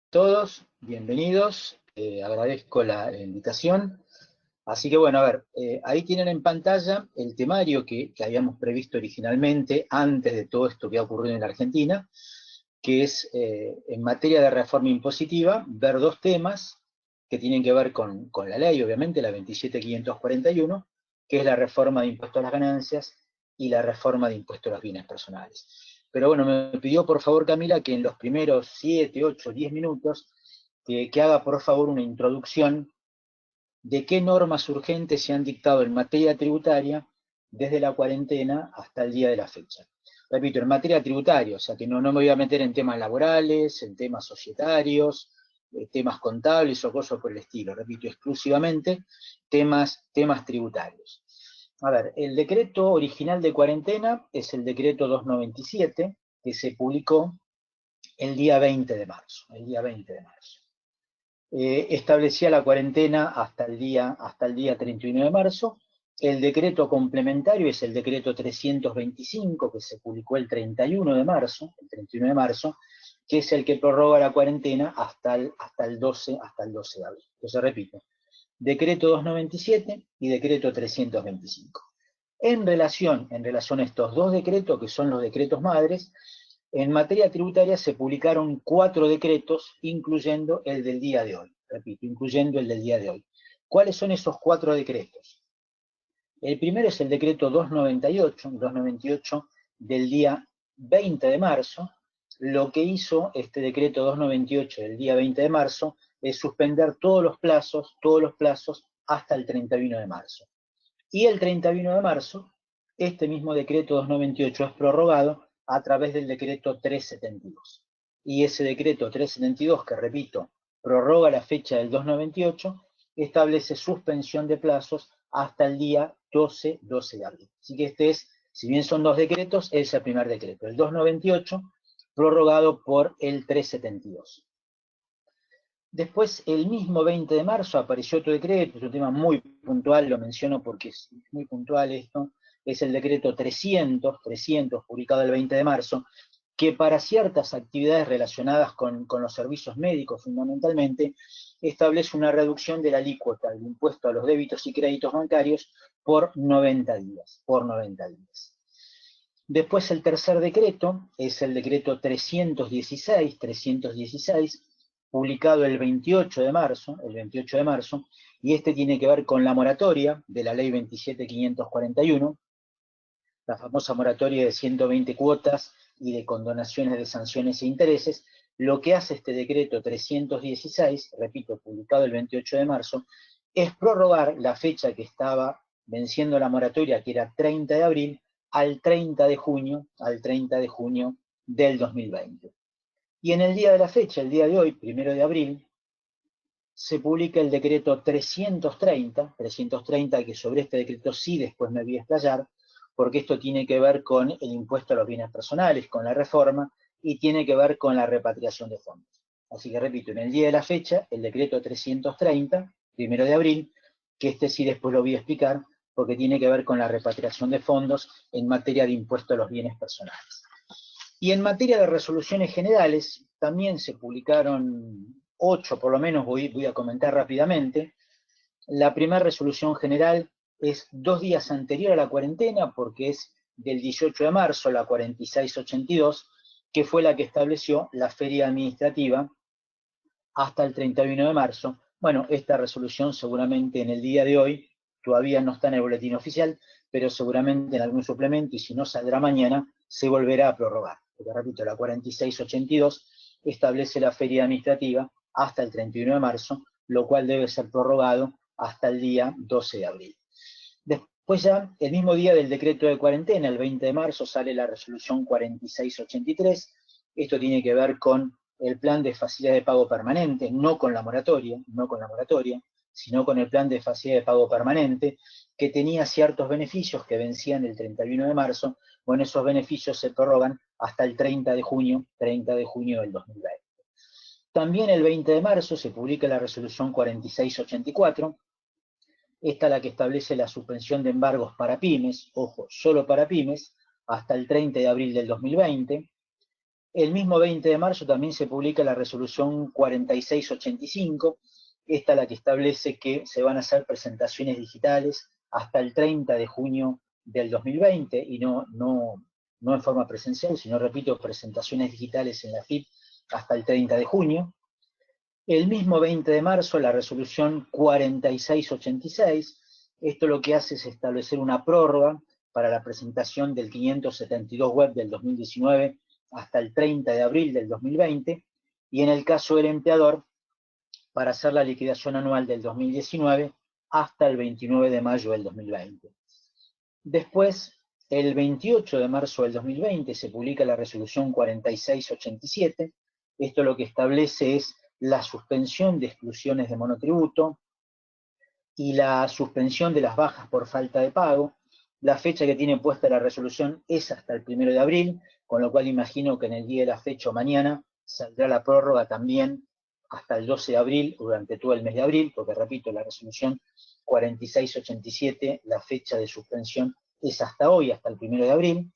Todos, bienvenidos, agradezco la invitación. Así que bueno, a ver, ahí tienen en pantalla el temario que habíamos previsto originalmente antes de todo esto que ha ocurrido en la Argentina, que es en materia de reforma impositiva, ver dos temas que tienen que ver con la ley, obviamente, la 27.541, que es la reforma de impuestos a las ganancias y la reforma de impuestos a los bienes personales. Pero bueno, me pidió por favor Camila que en los primeros 7, 8, 10 minutos que haga por favor una introducción de qué normas urgentes se han dictado en materia tributaria desde la cuarentena hasta el día de la fecha. Repito, en materia tributaria, o sea que no me voy a meter en temas laborales, en temas societarios, temas contables o cosas por el estilo. Repito, exclusivamente temas tributarios. A ver, el decreto original de cuarentena es el decreto 297, que se publicó el día 20 de marzo. El día 20 de marzo. Establecía la cuarentena hasta el día 31 de marzo. El decreto complementario es el decreto 325, que se publicó el 31 de marzo, que es el que prorroga la cuarentena hasta el 12 de abril. Entonces, repito, decreto 297 y decreto 325. En relación a estos dos decretos, que son los decretos madres, en materia tributaria se publicaron 4 decretos, incluyendo el del día de hoy. Repito, incluyendo el del día de hoy. ¿Cuáles son esos 4 decretos? El primero es el decreto 298 del día 20 de marzo. Lo que hizo este decreto 298 del día 20 de marzo es suspender todos los plazos hasta el 31 de marzo. Y el 31 de marzo, este mismo decreto 298 es prorrogado a través del decreto 372. Y ese decreto 372, que repito, prorroga la fecha del 298, establece suspensión de plazos hasta el día 12 de abril. Así que este es, si bien son dos decretos, es el primer decreto, el 298, prorrogado por el 372. Después, el mismo 20 de marzo, apareció otro decreto, es un tema muy puntual, lo menciono porque es muy puntual esto, es el decreto 300, publicado el 20 de marzo, que para ciertas actividades relacionadas con los servicios médicos fundamentalmente, establece una reducción de la alícuota del impuesto a los débitos y créditos bancarios por 90 días. Después el tercer decreto es el decreto 316, publicado el 28 de marzo, y este tiene que ver con la moratoria de la ley 27.541, la famosa moratoria de 120 cuotas y de condonaciones de sanciones e intereses. Lo que hace este decreto 316, repito, publicado el 28 de marzo, es prorrogar la fecha que estaba venciendo la moratoria, que era 30 de abril, al 30 de junio del 2020. Y en el día de la fecha, el día de hoy, 1 de abril, se publica el decreto 330, que sobre este decreto sí después me voy a explayar, porque esto tiene que ver con el impuesto a los bienes personales, con la reforma, y tiene que ver con la repatriación de fondos. Así que repito, en el día de la fecha, el decreto 330, 1 de abril, que este sí después lo voy a explicar, porque tiene que ver con la repatriación de fondos en materia de impuesto a los bienes personales. Y en materia de resoluciones generales, también se publicaron 8, por lo menos voy a comentar rápidamente. La primera resolución general es 2 días anterior a la cuarentena, porque es del 18 de marzo, la 4682, que fue la que estableció la feria administrativa hasta el 31 de marzo. Bueno, esta resolución seguramente en el día de hoy todavía no está en el boletín oficial, pero seguramente en algún suplemento, y si no saldrá mañana, se volverá a prorrogar. Porque repito, la 4682 establece la feria administrativa hasta el 31 de marzo, lo cual debe ser prorrogado hasta el día 12 de abril. Después ya, el mismo día del decreto de cuarentena, el 20 de marzo, sale la resolución 4683. Esto tiene que ver con el plan de facilidad de pago permanente, no con la moratoria, sino con el plan de facilidad de pago permanente, que tenía ciertos beneficios que vencían el 31 de marzo. Bueno, esos beneficios se prorrogan hasta el 30 de junio del 2020. También el 20 de marzo se publica la resolución 4684, esta es la que establece la suspensión de embargos para pymes, ojo, solo para pymes, hasta el 30 de abril del 2020. El mismo 20 de marzo también se publica la resolución 4685, esta la que establece que se van a hacer presentaciones digitales hasta el 30 de junio del 2020, y no en forma presencial, sino, repito, presentaciones digitales en la FIP hasta el 30 de junio. El mismo 20 de marzo, la resolución 4686, esto lo que hace es establecer una prórroga para la presentación del 572 web del 2019 hasta el 30 de abril del 2020, y en el caso del empleador, para hacer la liquidación anual del 2019 hasta el 29 de mayo del 2020. Después, el 28 de marzo del 2020, se publica la resolución 4687, esto lo que establece es la suspensión de exclusiones de monotributo y la suspensión de las bajas por falta de pago. La fecha que tiene puesta la resolución es hasta el 1 de abril, con lo cual imagino que en el día de la fecha o mañana saldrá la prórroga también hasta el 12 de abril, durante todo el mes de abril, porque repito, la resolución 4687, la fecha de suspensión es hasta hoy, hasta el 1 de abril.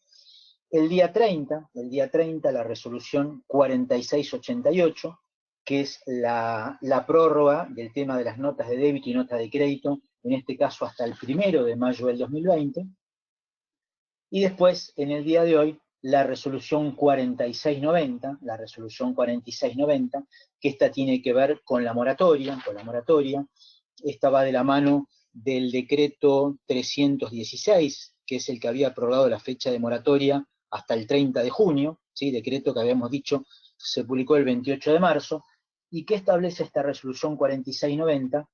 El día 30, la resolución 4688, que es la prórroga del tema de las notas de débito y notas de crédito, en este caso hasta el 1 de mayo del 2020. Y después, en el día de hoy, la resolución 4690, que esta tiene que ver con la moratoria, esta va de la mano del decreto 316, que es el que había prorrogado la fecha de moratoria hasta el 30 de junio, ¿sí? Decreto que habíamos dicho se publicó el 28 de marzo, y que establece esta resolución 4690,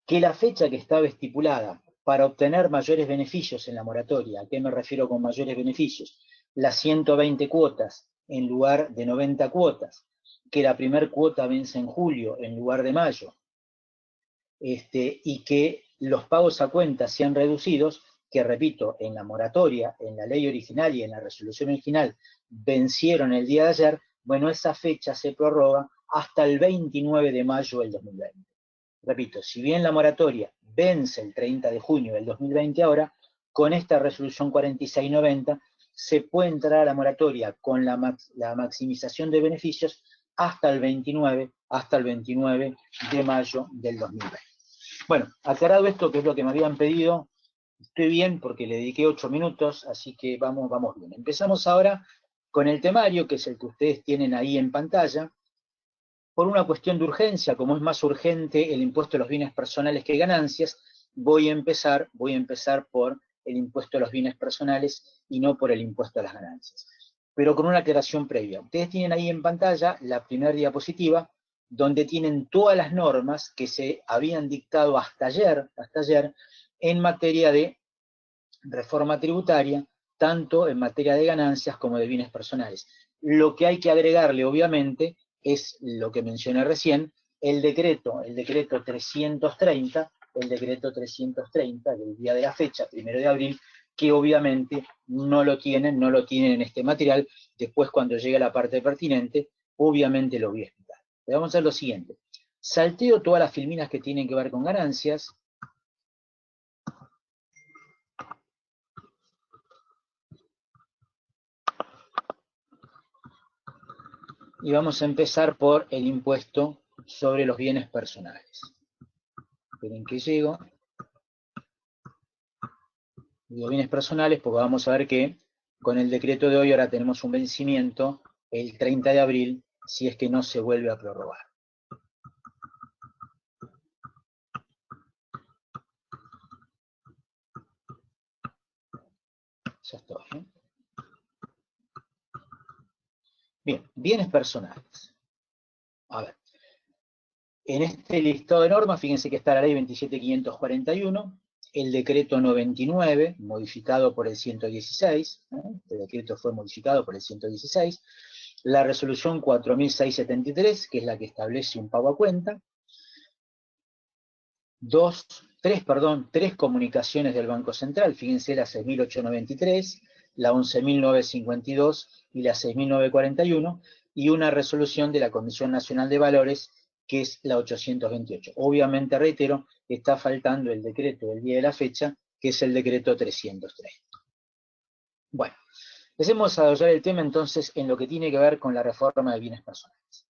que la fecha que estaba estipulada para obtener mayores beneficios en la moratoria, ¿a qué me refiero con mayores beneficios? Las 120 cuotas en lugar de 90 cuotas, que la primera cuota vence en julio en lugar de mayo, y que los pagos a cuenta sean reducidos, que repito, en la moratoria, en la ley original y en la resolución original vencieron el día de ayer. Bueno, esa fecha se prorroga hasta el 29 de mayo del 2020. Repito, si bien la moratoria vence el 30 de junio del 2020 ahora, con esta resolución 4690 se puede entrar a la moratoria con la maximización de beneficios hasta el 29 de mayo del 2020. Bueno, aclarado esto, que es lo que me habían pedido, estoy bien porque le dediqué 8 minutos, así que vamos bien. Empezamos ahora con el temario, que es el que ustedes tienen ahí en pantalla. Por una cuestión de urgencia, como es más urgente el impuesto a los bienes personales que ganancias, voy a empezar por el impuesto a los bienes personales y no por el impuesto a las ganancias. Pero con una aclaración previa. Ustedes tienen ahí en pantalla la primera diapositiva, donde tienen todas las normas que se habían dictado hasta ayer en materia de reforma tributaria, tanto en materia de ganancias como de bienes personales. Lo que hay que agregarle, obviamente, es lo que mencioné recién, el decreto 330, del día de la fecha, 1 de abril, que obviamente no lo tienen en este material. Después, cuando llegue a la parte pertinente, obviamente lo voy a explicar. Pero vamos a hacer lo siguiente. Salteo todas las filminas que tienen que ver con ganancias. Y vamos a empezar por el impuesto sobre los bienes personales. Esperen que llego. Digo bienes personales porque vamos a ver que con el decreto de hoy ahora tenemos un vencimiento el 30 de abril, si es que no se vuelve a prorrogar. Ya estoy, ¿eh? Bien, bienes personales. A ver, en este listado de normas, fíjense que está la ley 27.541, el decreto 99, modificado por el 116, este decreto fue modificado por el 116, la resolución 4.673, que es la que establece un pago a cuenta, tres comunicaciones del Banco Central, fíjense la 6.893, la 11.952 y la 6.941, y una resolución de la Comisión Nacional de Valores, que es la 828. Obviamente, reitero, está faltando el decreto del día de la fecha, que es el decreto 303. Bueno, Empecemos a desarrollar el tema entonces en lo que tiene que ver con la reforma de bienes personales.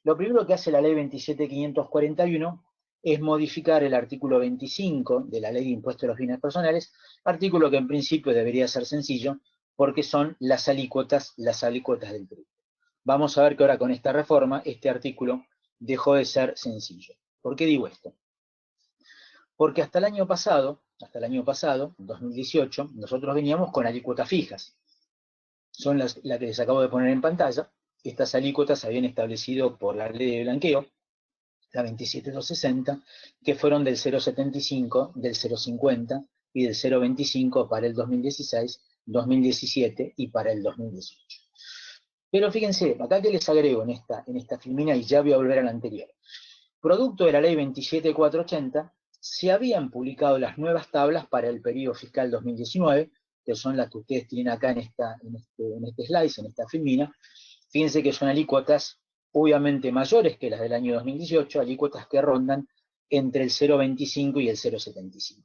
Lo primero que hace la ley 27.541 es modificar el artículo 25 de la ley de impuesto a los bienes personales, artículo que en principio debería ser sencillo, porque son las alícuotas del tributo. Vamos a ver que ahora con esta reforma, este artículo dejó de ser sencillo. ¿Por qué digo esto? Porque hasta el año pasado, 2018, nosotros veníamos con alícuotas fijas. Son las que les acabo de poner en pantalla. Estas alícuotas se habían establecido por la ley de blanqueo, la 27.260, que fueron del 0.75, del 0.50 y del 0.25 para el 2016, 2017 y para el 2018. Pero fíjense, acá que les agrego en esta filmina, y ya voy a volver a la anterior. Producto de la ley 27.480, se habían publicado las nuevas tablas para el periodo fiscal 2019, que son las que ustedes tienen acá en este slide, en esta filmina. Fíjense que son alícuotas obviamente mayores que las del año 2018, alícuotas que rondan entre el 0,25 y el 0,75.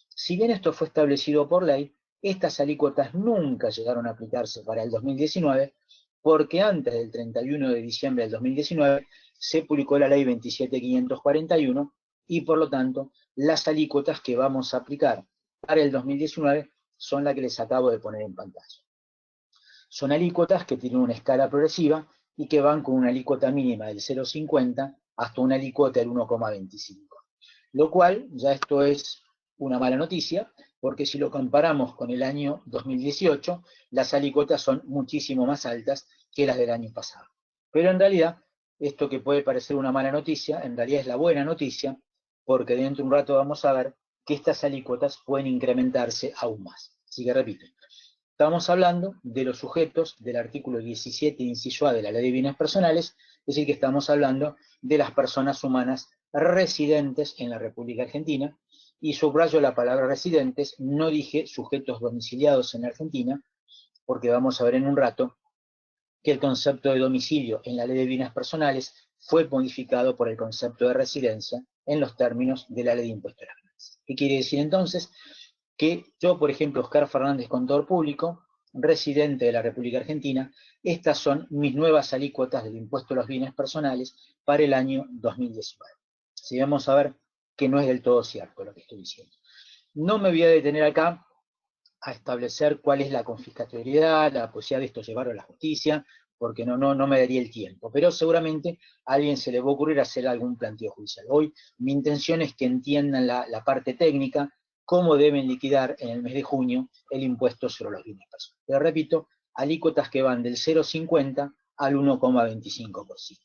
Si bien esto fue establecido por ley, estas alícuotas nunca llegaron a aplicarse para el 2019, porque antes del 31 de diciembre del 2019 se publicó la ley 27.541 y por lo tanto las alícuotas que vamos a aplicar para el 2019 son las que les acabo de poner en pantalla. Son alícuotas que tienen una escala progresiva y que van con una alícuota mínima del 0,50 hasta una alícuota del 1,25. Lo cual, ya esto es una mala noticia, porque si lo comparamos con el año 2018, las alícuotas son muchísimo más altas que las del año pasado. Pero en realidad, esto que puede parecer una mala noticia, en realidad es la buena noticia, porque dentro de un rato vamos a ver que estas alícuotas pueden incrementarse aún más. Así que repito, estamos hablando de los sujetos del artículo 17, inciso A de la Ley de Bienes Personales, es decir, que estamos hablando de las personas humanas residentes en la República Argentina, y subrayo la palabra residentes, no dije sujetos domiciliados en Argentina, porque vamos a ver en un rato que el concepto de domicilio en la Ley de Bienes Personales fue modificado por el concepto de residencia en los términos de la Ley de Impuesto a las Ganancias. ¿Qué quiere decir entonces? Que yo, por ejemplo, Oscar Fernández, contador público, residente de la República Argentina, estas son mis nuevas alícuotas del impuesto a los bienes personales para el año 2019. Si vamos a ver que no es del todo cierto lo que estoy diciendo. No me voy a detener acá a establecer cuál es la confiscatoriedad, la posibilidad de esto llevarlo a la justicia, porque no me daría el tiempo, pero seguramente a alguien se le va a ocurrir hacer algún planteo judicial. Hoy mi intención es que entiendan la parte técnica, cómo deben liquidar en el mes de junio el impuesto sobre los bienes personales. Pero repito, alícuotas que van del 0,50 al 1,25%.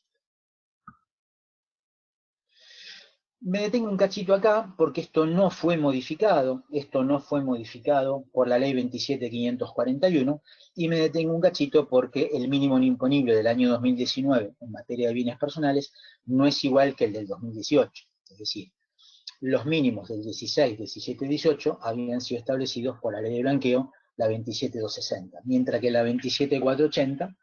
Me detengo un cachito acá porque esto no fue modificado por la ley 27.541, y me detengo un cachito porque el mínimo no imponible del año 2019 en materia de bienes personales no es igual que el del 2018. Es decir, los mínimos del 16, 17 y 18 habían sido establecidos por la ley de blanqueo, la 27.260, mientras que la 27.480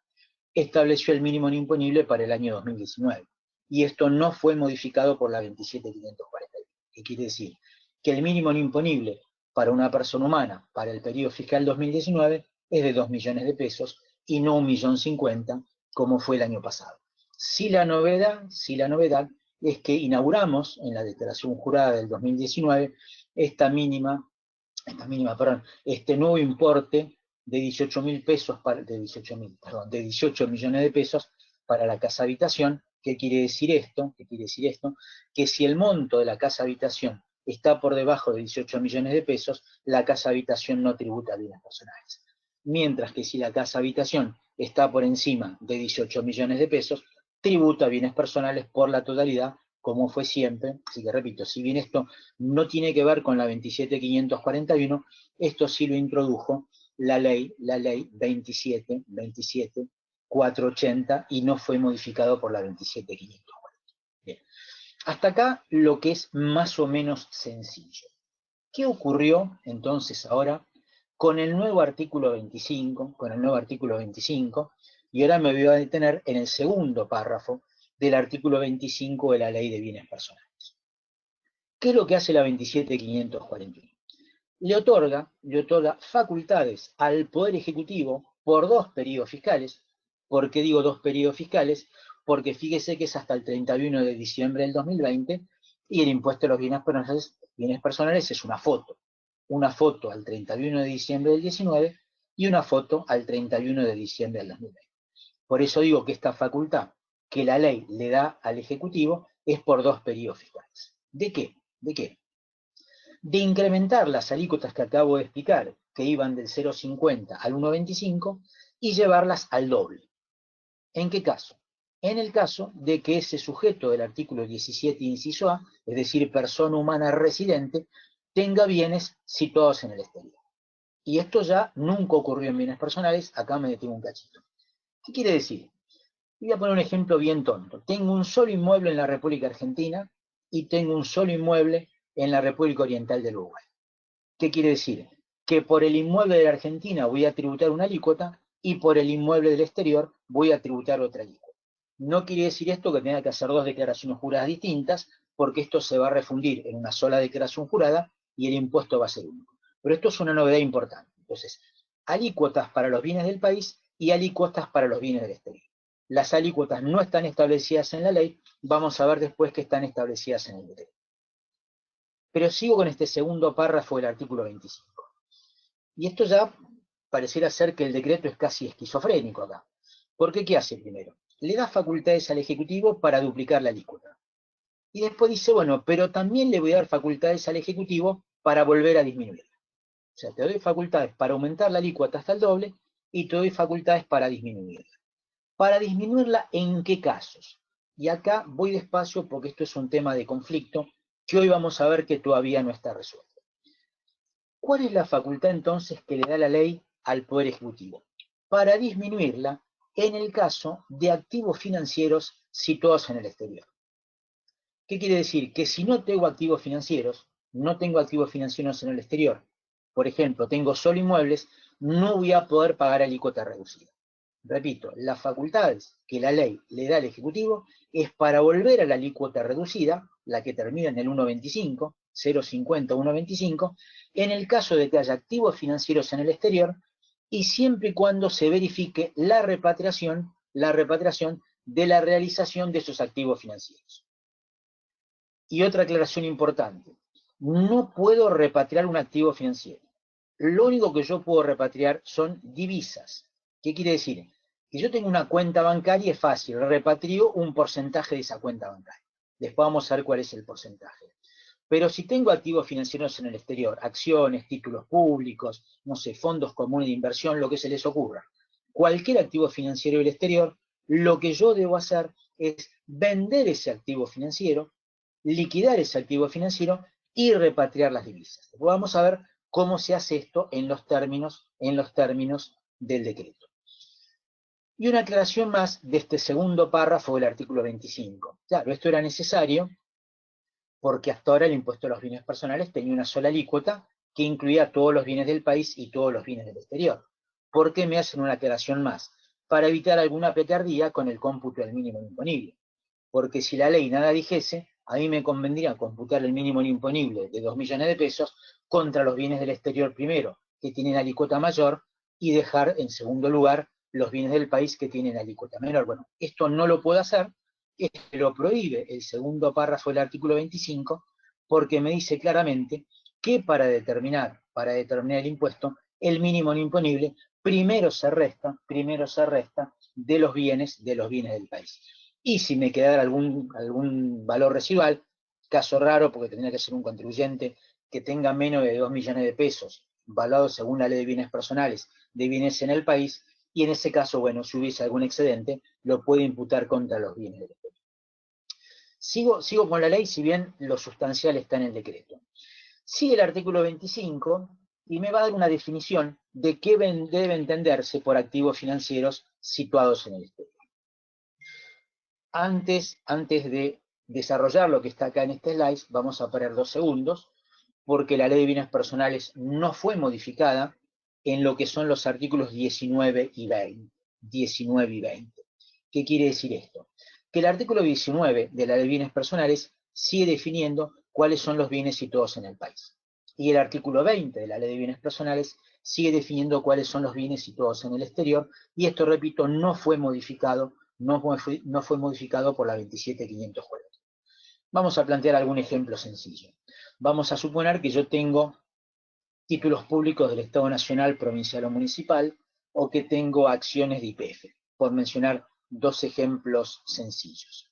estableció el mínimo no imponible para el año 2019. Y esto no fue modificado por la 27.541. ¿Qué quiere decir? Que el mínimo no imponible para una persona humana para el periodo fiscal 2019 es de 2 millones de pesos y no 1.050.000 como fue el año pasado. Sí la novedad es que inauguramos en la declaración jurada del 2019 este nuevo importe de 18 millones de pesos para la casa habitación. ¿Qué quiere decir esto? Que si el monto de la casa habitación está por debajo de 18 millones de pesos, la casa habitación no tributa bienes personales. Mientras que si la casa habitación está por encima de 18 millones de pesos, tributa bienes personales por la totalidad, como fue siempre. Así que repito, si bien esto no tiene que ver con la 27.541, esto sí lo introdujo la ley 27.480 y no fue modificado por la 27.540. Bien. Hasta acá lo que es más o menos sencillo. ¿Qué ocurrió entonces ahora con el nuevo artículo 25? Y ahora me voy a detener en el segundo párrafo del artículo 25 de la Ley de Bienes Personales. ¿Qué es lo que hace la 27.541? Le otorga facultades al Poder Ejecutivo por 2 periodos fiscales. ¿Por qué digo 2 periodos fiscales? Porque fíjese que es hasta el 31 de diciembre del 2020 y el impuesto de los bienes personales es una foto al 31 de diciembre del 19 y una foto al 31 de diciembre del 2020. Por eso digo que esta facultad que la ley le da al Ejecutivo es por 2 periodos fiscales. ¿De qué? ¿De qué? De incrementar las alícuotas que acabo de explicar, que iban del 0,50 al 1,25, y llevarlas al doble. ¿En qué caso? En el caso de que ese sujeto del artículo 17, inciso A, es decir, persona humana residente, tenga bienes situados en el exterior. Y esto ya nunca ocurrió en bienes personales, acá me detengo un cachito. ¿Qué quiere decir? Voy a poner un ejemplo bien tonto. Tengo un solo inmueble en la República Argentina y tengo un solo inmueble en la República Oriental del Uruguay. ¿Qué quiere decir? Que por el inmueble de la Argentina voy a tributar una alícuota y por el inmueble del exterior voy a tributar otra alícuota. No quiere decir esto que tenga que hacer 2 declaraciones juradas distintas, porque esto se va a refundir en una sola declaración jurada y el impuesto va a ser único. Pero esto es una novedad importante. Entonces, alícuotas para los bienes del país y alícuotas para los bienes del exterior. Las alícuotas no están establecidas en la ley, vamos a ver después que están establecidas en el decreto. Pero sigo con este segundo párrafo del artículo 25. Y esto ya pareciera ser que el decreto es casi esquizofrénico acá. Porque ¿qué hace primero? Le da facultades al Ejecutivo para duplicar la alícuota. Y después dice, bueno, pero también le voy a dar facultades al Ejecutivo para volver a disminuirla. O sea, te doy facultades para aumentar la alícuota hasta el doble y te doy facultades para disminuirla. ¿Para disminuirla en qué casos? Y acá voy despacio porque esto es un tema de conflicto que hoy vamos a ver que todavía no está resuelto. ¿Cuál es la facultad entonces que le da la ley al Poder Ejecutivo? Para disminuirla en el caso de activos financieros situados en el exterior. ¿Qué quiere decir? Que si no tengo activos financieros en el exterior, por ejemplo, tengo solo inmuebles, no voy a poder pagar alícuota reducida. Repito, las facultades que la ley le da al Ejecutivo es para volver a la alícuota reducida, la que termina en el 1,25, 0,50, 1,25, en el caso de que haya activos financieros en el exterior y siempre y cuando se verifique la repatriación de la realización de esos activos financieros. Y otra aclaración importante, no puedo repatriar un activo financiero. Lo único que yo puedo repatriar son divisas. ¿Qué quiere decir? Que yo tengo una cuenta bancaria, es fácil, repatrio un porcentaje de esa cuenta bancaria. Después vamos a ver cuál es el porcentaje. Pero si tengo activos financieros en el exterior, acciones, títulos públicos, no sé, fondos comunes de inversión, lo que se les ocurra, cualquier activo financiero del exterior, lo que yo debo hacer es vender ese activo financiero, liquidar ese activo financiero y repatriar las divisas. Después vamos a ver cómo se hace esto en los términos del decreto. Y una aclaración más de este segundo párrafo del artículo 25. Claro, esto era necesario porque hasta ahora el impuesto a los bienes personales tenía una sola alícuota que incluía todos los bienes del país y todos los bienes del exterior. ¿Por qué me hacen una aclaración más? Para evitar alguna picardía con el cómputo del mínimo imponible. Porque si la ley nada dijese, a mí me convendría computar el mínimo imponible de 2 millones de pesos contra los bienes del exterior primero, que tienen alícuota mayor, y dejar en segundo lugar los bienes del país que tienen alícuota menor. Bueno, esto no lo puedo hacer, esto lo prohíbe el segundo párrafo del artículo 25, porque me dice claramente que para determinar el impuesto, el mínimo imponible primero se resta de los bienes del país. Y si me quedara algún valor residual, caso raro porque tendría que ser un contribuyente que tenga menos de 2 millones de pesos, valuado según la ley de bienes personales, de bienes en el país, y en ese caso, bueno, si hubiese algún excedente, lo puede imputar contra los bienes del exterior. Sigo con la ley, si bien lo sustancial está en el decreto. Sigue el artículo 25 y me va a dar una definición de qué debe entenderse por activos financieros situados en el exterior. Antes de desarrollar lo que está acá en este slide, vamos a parar 2 segundos, porque la ley de bienes personales no fue modificada en lo que son los artículos 19 y 20. ¿Qué quiere decir esto? Que el artículo 19 de la ley de bienes personales sigue definiendo cuáles son los bienes situados en el país. Y el artículo 20 de la ley de bienes personales sigue definiendo cuáles son los bienes situados en el exterior, y esto, repito, no fue modificado, no fue modificado por la 27540. Vamos a plantear algún ejemplo sencillo. Vamos a suponer que yo tengo títulos públicos del Estado Nacional, provincial o municipal, o que tengo acciones de YPF, por mencionar dos ejemplos sencillos.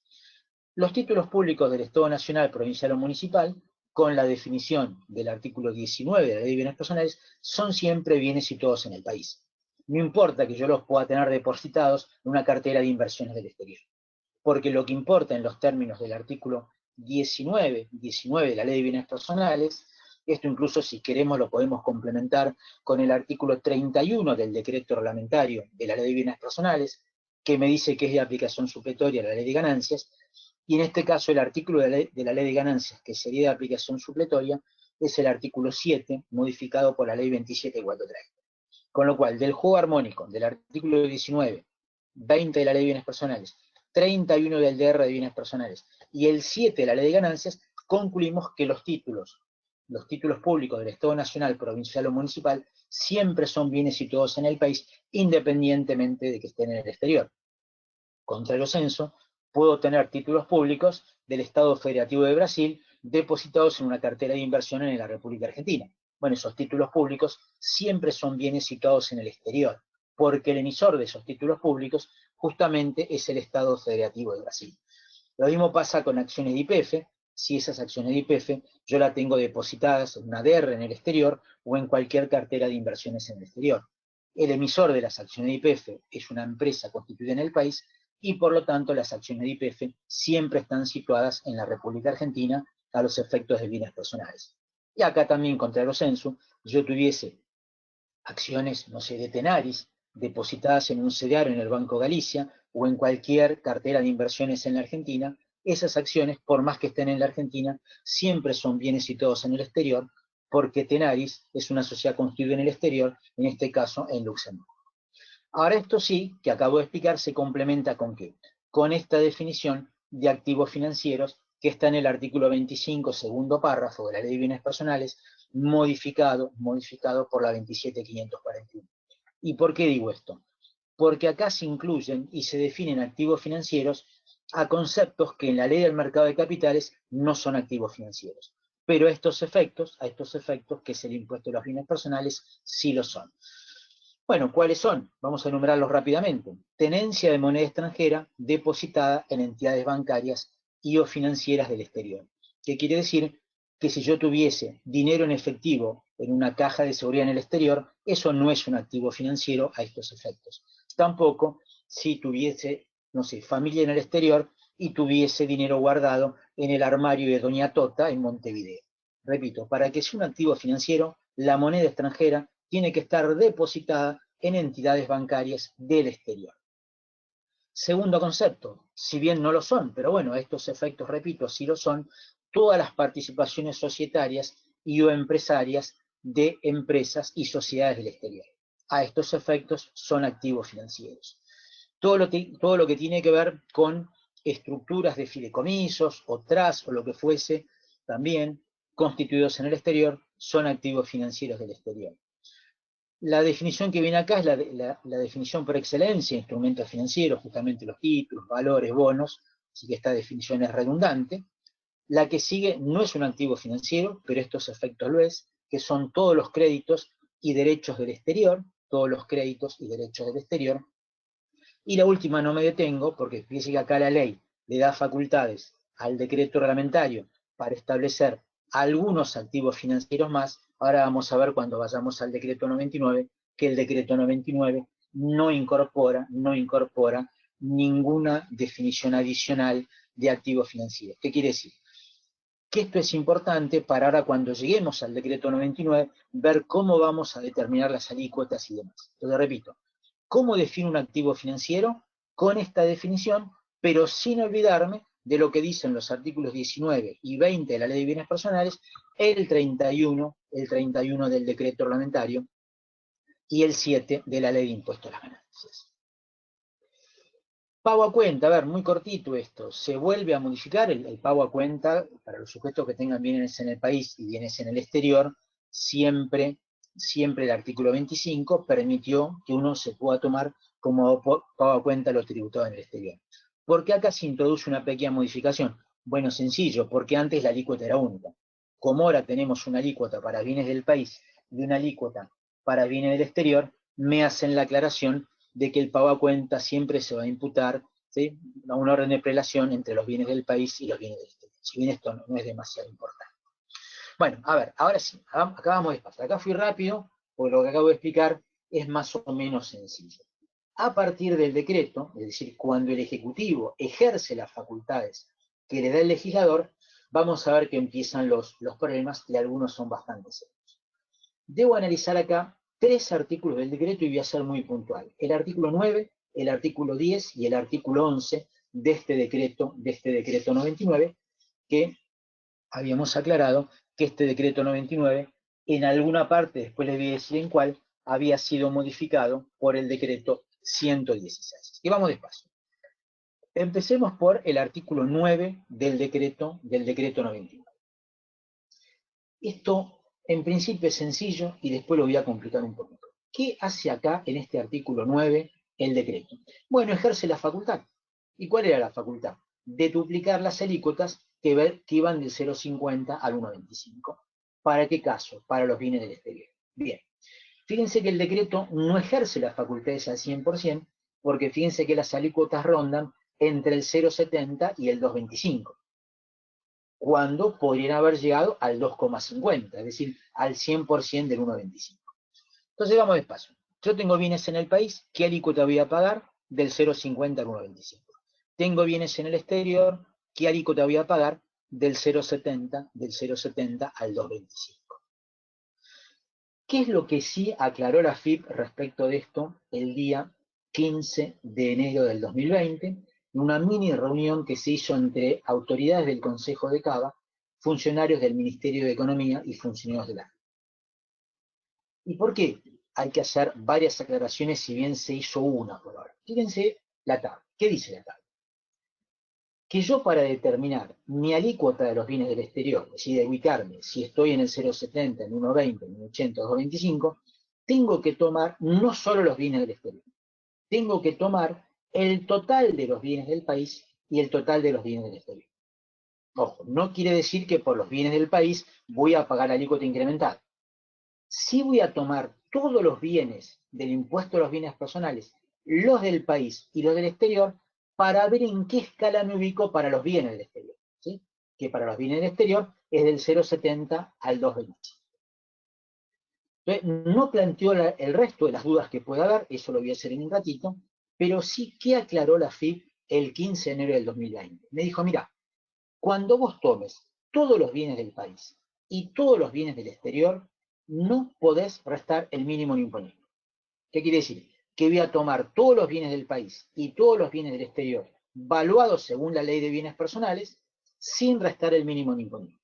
Los títulos públicos del Estado Nacional, provincial o municipal, con la definición del artículo 19 de la Ley de Bienes Personales, son siempre bienes situados en el país. No importa que yo los pueda tener depositados en una cartera de inversiones del exterior, porque lo que importa en los términos del artículo 19 de la Ley de Bienes Personales, esto incluso si queremos lo podemos complementar con el artículo 31 del decreto reglamentario de la Ley de Bienes Personales, que me dice que es de aplicación supletoria a la Ley de Ganancias, y en este caso el artículo de la Ley de Ganancias, que sería de aplicación supletoria, es el artículo 7, modificado por la Ley 27430. Con lo cual, del juego armónico del artículo 19, 20 de la Ley de Bienes Personales, 31 del DR de Bienes Personales y el 7 de la Ley de Ganancias, concluimos que los títulos públicos del Estado Nacional, provincial o municipal siempre son bienes situados en el país, independientemente de que estén en el exterior. Contrario censo, puedo tener títulos públicos del Estado Federativo de Brasil depositados en una cartera de inversión en la República Argentina. Bueno, esos títulos públicos siempre son bienes situados en el exterior, porque el emisor de esos títulos públicos justamente es el Estado Federativo de Brasil. Lo mismo pasa con acciones de YPF. Si esas acciones de YPF yo las tengo depositadas en una DR en el exterior o en cualquier cartera de inversiones en el exterior. El emisor de las acciones de YPF es una empresa constituida en el país y por lo tanto las acciones de YPF siempre están situadas en la República Argentina a los efectos de bienes personales. Y acá también, contrario censo, yo tuviese acciones, no sé, de Tenaris, depositadas en un CDR en el Banco Galicia o en cualquier cartera de inversiones en la Argentina, esas acciones, por más que estén en la Argentina, siempre son bienes situados en el exterior, porque Tenaris es una sociedad constituida en el exterior, en este caso en Luxemburgo. Ahora esto sí, que acabo de explicar, se complementa ¿con qué? Con esta definición de activos financieros que está en el artículo 25, segundo párrafo de la Ley de Bienes Personales, modificado por la 27541. ¿Y por qué digo esto? Porque acá se incluyen y se definen activos financieros a conceptos que en la Ley del Mercado de Capitales no son activos financieros. Pero a estos efectos, que es el impuesto de los bienes personales, sí lo son. Bueno, ¿cuáles son? Vamos a enumerarlos rápidamente. Tenencia de moneda extranjera depositada en entidades bancarias y o financieras del exterior. ¿Qué quiere decir? Que si yo tuviese dinero en efectivo en una caja de seguridad en el exterior, eso no es un activo financiero a estos efectos. Tampoco si tuviese, no sé, familia en el exterior y tuviese dinero guardado en el armario de Doña Tota en Montevideo. Repito, para que sea un activo financiero, la moneda extranjera tiene que estar depositada en entidades bancarias del exterior. Segundo concepto, si bien no lo son, pero bueno, estos efectos, repito, sí lo son, todas las participaciones societarias y o empresarias de empresas y sociedades del exterior. A estos efectos son activos financieros. Todo lo que tiene que ver con estructuras de fideicomisos o trust o lo que fuese, también constituidos en el exterior, son activos financieros del exterior. La definición que viene acá es la definición por excelencia, instrumentos financieros, justamente los títulos, valores, bonos, así que esta definición es redundante. La que sigue no es un activo financiero, pero estos efectos lo es, que son todos los créditos y derechos del exterior, todos los créditos y derechos del exterior. Y la última no me detengo, porque fíjense que acá la ley le da facultades al decreto reglamentario para establecer algunos activos financieros más. Ahora vamos a ver cuando vayamos al decreto 99, que el decreto 99 no incorpora ninguna definición adicional de activos financieros. ¿Qué quiere decir? Que esto es importante para ahora cuando lleguemos al decreto 99, ver cómo vamos a determinar las alícuotas y demás. Entonces, repito, ¿cómo defino un activo financiero? Con esta definición, pero sin olvidarme de lo que dicen los artículos 19 y 20 de la Ley de Bienes Personales, el 31 del decreto reglamentario y el 7 de la Ley de Impuesto a las Ganancias. Pago a cuenta, a ver, muy cortito esto, se vuelve a modificar el pago a cuenta para los sujetos que tengan bienes en el país y bienes en el exterior, siempre siempre el artículo 25 permitió que uno se pueda tomar como pago a cuenta lo tributado en el exterior. ¿Por qué acá se introduce una pequeña modificación? Bueno, sencillo, porque antes la alícuota era única. Como ahora tenemos una alícuota para bienes del país y una alícuota para bienes del exterior, me hacen la aclaración de que el pago a cuenta siempre se va a imputar, ¿sí?, a un orden de prelación entre los bienes del país y los bienes del exterior. Si bien esto no es demasiado importante. Bueno, a ver, ahora sí, acá vamos despacio. Acá fui rápido, porque lo que acabo de explicar es más o menos sencillo. A partir del decreto, es decir, cuando el Ejecutivo ejerce las facultades que le da el legislador, vamos a ver que empiezan los problemas, y algunos son bastante serios. Debo analizar acá 3 artículos del decreto y voy a ser muy puntual. El artículo 9, el artículo 10 y el artículo 11 de este decreto 99, que habíamos aclarado que este decreto 99, en alguna parte, después les voy a decir en cuál, había sido modificado por el decreto 116. Y vamos despacio. Empecemos por el artículo 9 del decreto 99. Esto, en principio, es sencillo y después lo voy a complicar un poquito. ¿Qué hace acá, en este artículo 9, el decreto? Bueno, ejerce la facultad. ¿Y cuál era la facultad? De duplicar las alícuotas que iban del 0,50 al 1,25. ¿Para qué caso? Para los bienes del exterior. Bien. Fíjense que el decreto no ejerce las facultades al 100%, porque fíjense que las alícuotas rondan entre el 0,70 y el 2,25, cuando podrían haber llegado al 2,50, es decir, al 100% del 1,25. Entonces vamos despacio. Yo tengo bienes en el país, ¿qué alícuota voy a pagar? Del 0,50 al 1,25. Tengo bienes en el exterior, ¿qué alícuota voy a pagar? Del 0,70 al 2,25. ¿Qué es lo que sí aclaró la FIP respecto de esto el día 15 de enero del 2020, en una mini reunión que se hizo entre autoridades del Consejo de Cava, funcionarios del Ministerio de Economía y funcionarios de la FIP? ¿Y por qué hay que hacer varias aclaraciones si bien se hizo una por ahora? Fíjense la tabla. ¿Qué dice la tabla? Que yo, para determinar mi alícuota de los bienes del exterior, es decir, de ubicarme, si estoy en el 0,70, en 1,20, en 1,80, 2,25, tengo que tomar no solo los bienes del exterior, tengo que tomar el total de los bienes del país y el total de los bienes del exterior. Ojo, no quiere decir que por los bienes del país voy a pagar alícuota incrementada. Sí voy a tomar todos los bienes del impuesto a los bienes personales, los del país y los del exterior, para ver en qué escala me ubico para los bienes del exterior, ¿sí? Que para los bienes del exterior es del 0,70 al 2,25. Entonces, no planteó el resto de las dudas que pueda haber, eso lo voy a hacer en un ratito, pero sí que aclaró la FIP el 15 de enero del 2020. Me dijo, mira, cuando vos tomes todos los bienes del país y todos los bienes del exterior, no podés restar el mínimo imponible. ¿Qué quiere decir? Que voy a tomar todos los bienes del país y todos los bienes del exterior, valuados según la ley de bienes personales, sin restar el mínimo imponible.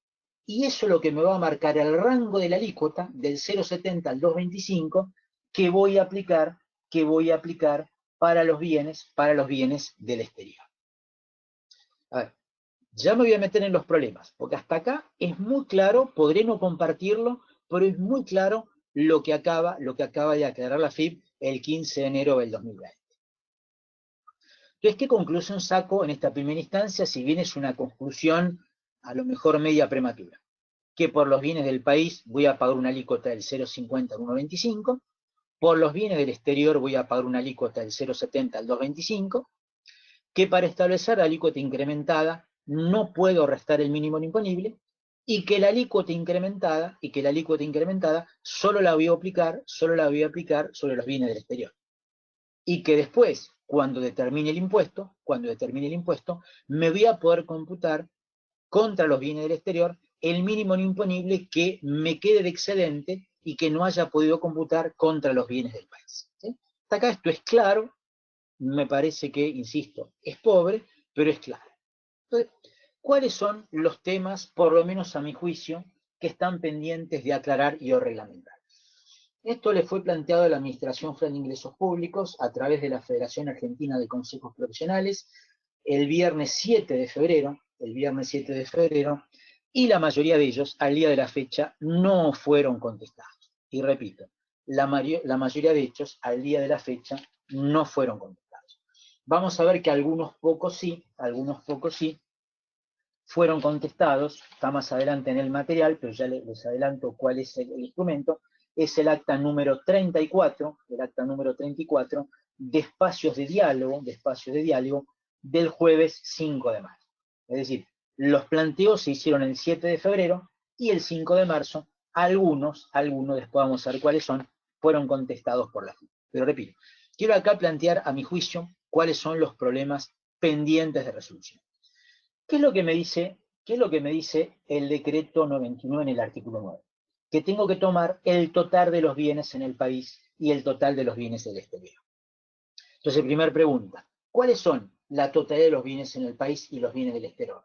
Y eso es lo que me va a marcar el rango de la alícuota del 0,70 al 2,25 que voy a aplicar para los bienes del exterior. A ver, ya me voy a meter en los problemas, porque hasta acá es muy claro, podré no compartirlo, pero es muy claro lo que acaba de aclarar la FIP el 15 de enero del 2020. Entonces, ¿qué conclusión saco en esta primera instancia, si bien es una conclusión a lo mejor media prematura? Que por los bienes del país voy a pagar una alícuota del 0,50 al 1,25, por los bienes del exterior voy a pagar una alícuota del 0,70 al 2,25, que para establecer la alícuota incrementada no puedo restar el mínimo imponible, y que la alícuota incrementada solo la voy a aplicar sobre los bienes del exterior. Y que después, cuando determine el impuesto, me voy a poder computar contra los bienes del exterior el mínimo imponible que me quede de excedente y que no haya podido computar contra los bienes del país. ¿Sí? Hasta acá esto es claro, me parece que, insisto, es pobre, pero es claro. Entonces, ¿cuáles son los temas, por lo menos a mi juicio, que están pendientes de aclarar y o reglamentar? Esto le fue planteado a la Administración Federal de Ingresos Públicos a través de la Federación Argentina de Consejos Profesionales el viernes 7 de febrero, y la mayoría de ellos, al día de la fecha, no fueron contestados. Y repito, la mayoría de hechos, al día de la fecha, no fueron contestados. Vamos a ver que algunos pocos sí, fueron contestados, está más adelante en el material, pero ya les adelanto cuál es el instrumento, es el acta número 34, de espacios de diálogo, del jueves 5 de marzo. Es decir, los planteos se hicieron el 7 de febrero y el 5 de marzo, algunos, después vamos a ver cuáles son, fueron contestados por la FIP. Pero repito, quiero acá plantear, a mi juicio, cuáles son los problemas pendientes de resolución. ¿Qué es lo que me dice el decreto 99 en el artículo 9? Que tengo que tomar el total de los bienes en el país y el total de los bienes del exterior. Entonces, primera pregunta, ¿cuáles son la totalidad de los bienes en el país y los bienes del exterior?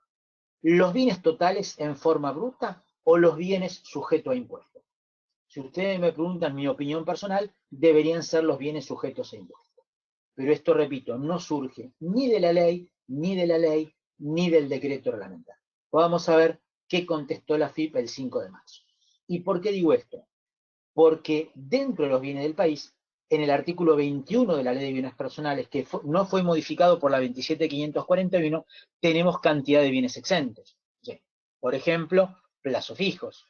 ¿Los bienes totales en forma bruta o los bienes sujetos a impuestos? Si ustedes me preguntan mi opinión personal, deberían ser los bienes sujetos a impuestos. Pero esto, repito, no surge ni de la ley, ni del decreto reglamentario. Vamos a ver qué contestó la FIP el 5 de marzo. ¿Y por qué digo esto? Porque dentro de los bienes del país, en el artículo 21 de la Ley de Bienes Personales, que no fue modificado por la 27.541, tenemos cantidad de bienes exentos. Por ejemplo, plazos fijos,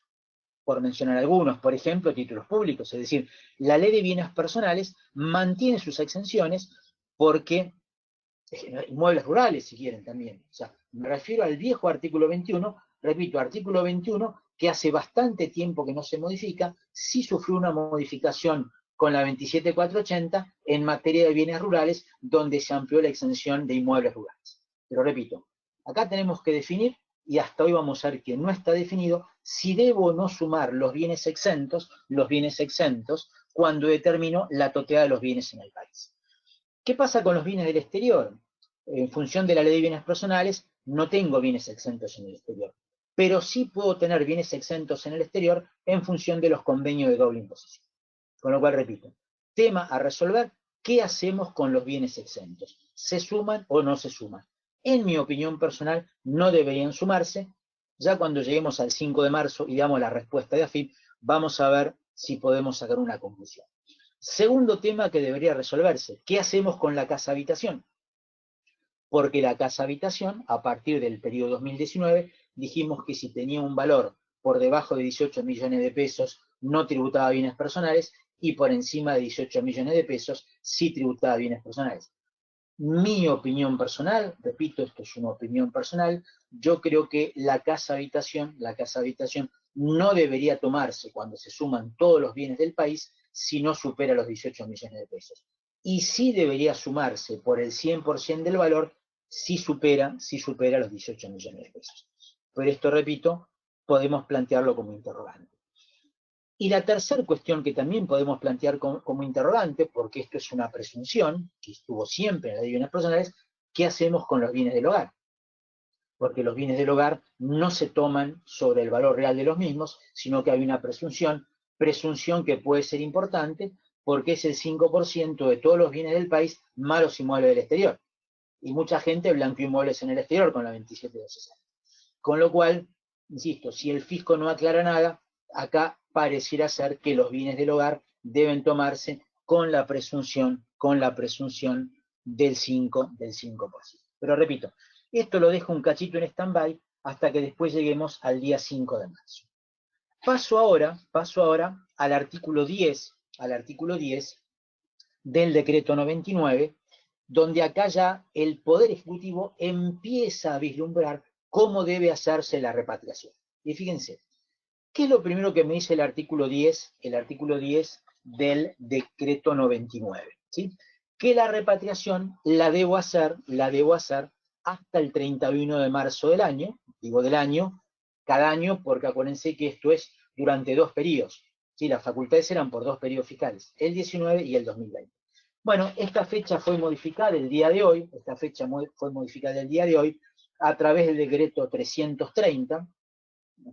por mencionar algunos, por ejemplo, títulos públicos. Es decir, la Ley de Bienes Personales mantiene sus exenciones porque inmuebles rurales, si quieren, también. O sea, me refiero al viejo artículo 21, repito, artículo 21, que hace bastante tiempo que no se modifica, sí sufrió una modificación con la 27.480 en materia de bienes rurales, donde se amplió la exención de inmuebles rurales. Pero repito, acá tenemos que definir, y hasta hoy vamos a ver que no está definido, si debo o no sumar los bienes exentos, cuando determino la totalidad de los bienes en el país. ¿Qué pasa con los bienes del exterior? En función de la Ley de Bienes Personales, no tengo bienes exentos en el exterior, pero sí puedo tener bienes exentos en el exterior en función de los convenios de doble imposición. Con lo cual, repito, tema a resolver, ¿qué hacemos con los bienes exentos? ¿Se suman o no se suman? En mi opinión personal, no deberían sumarse. Ya cuando lleguemos al 5 de marzo y damos la respuesta de AFIP, vamos a ver si podemos sacar una conclusión. Segundo tema que debería resolverse, ¿qué hacemos con la casa habitación? Porque la casa habitación, a partir del periodo 2019, dijimos que si tenía un valor por debajo de 18 millones de pesos, no tributaba bienes personales, y por encima de 18 millones de pesos, sí tributaba bienes personales. Mi opinión personal, repito, esto es una opinión personal, yo creo que la casa habitación no debería tomarse cuando se suman todos los bienes del país si no supera los 18 millones de pesos. Y sí debería sumarse por el 100% del valor si supera los 18 millones de pesos. Pero esto, repito, podemos plantearlo como interrogante. Y la tercera cuestión que también podemos plantear como interrogante, porque esto es una presunción, que estuvo siempre en la Ley de Bienes Personales, ¿qué hacemos con los bienes del hogar? Porque los bienes del hogar no se toman sobre el valor real de los mismos, sino que hay una presunción que puede ser importante, porque es el 5% de todos los bienes del país, más los inmuebles del exterior. Y mucha gente blanqueó inmuebles en el exterior con la 27.260. Con lo cual, insisto, si el fisco no aclara nada, acá pareciera ser que los bienes del hogar deben tomarse con la presunción del 5%. Pero repito, esto lo dejo un cachito en stand-by hasta que después lleguemos al día 5 de marzo. Paso ahora al artículo 10 del decreto 99, donde acá ya el Poder Ejecutivo empieza a vislumbrar cómo debe hacerse la repatriación. Y fíjense, ¿qué es lo primero que me dice el artículo 10? El artículo 10 del decreto 99, ¿sí? Que la repatriación la debo hacer hasta el 31 de marzo del año, cada año, porque acuérdense que esto es durante 2 periodos, ¿sí? Las facultades eran por 2 periodos fiscales, el 19 y el 2020. Bueno, esta fecha fue modificada el día de hoy, a través del decreto 330,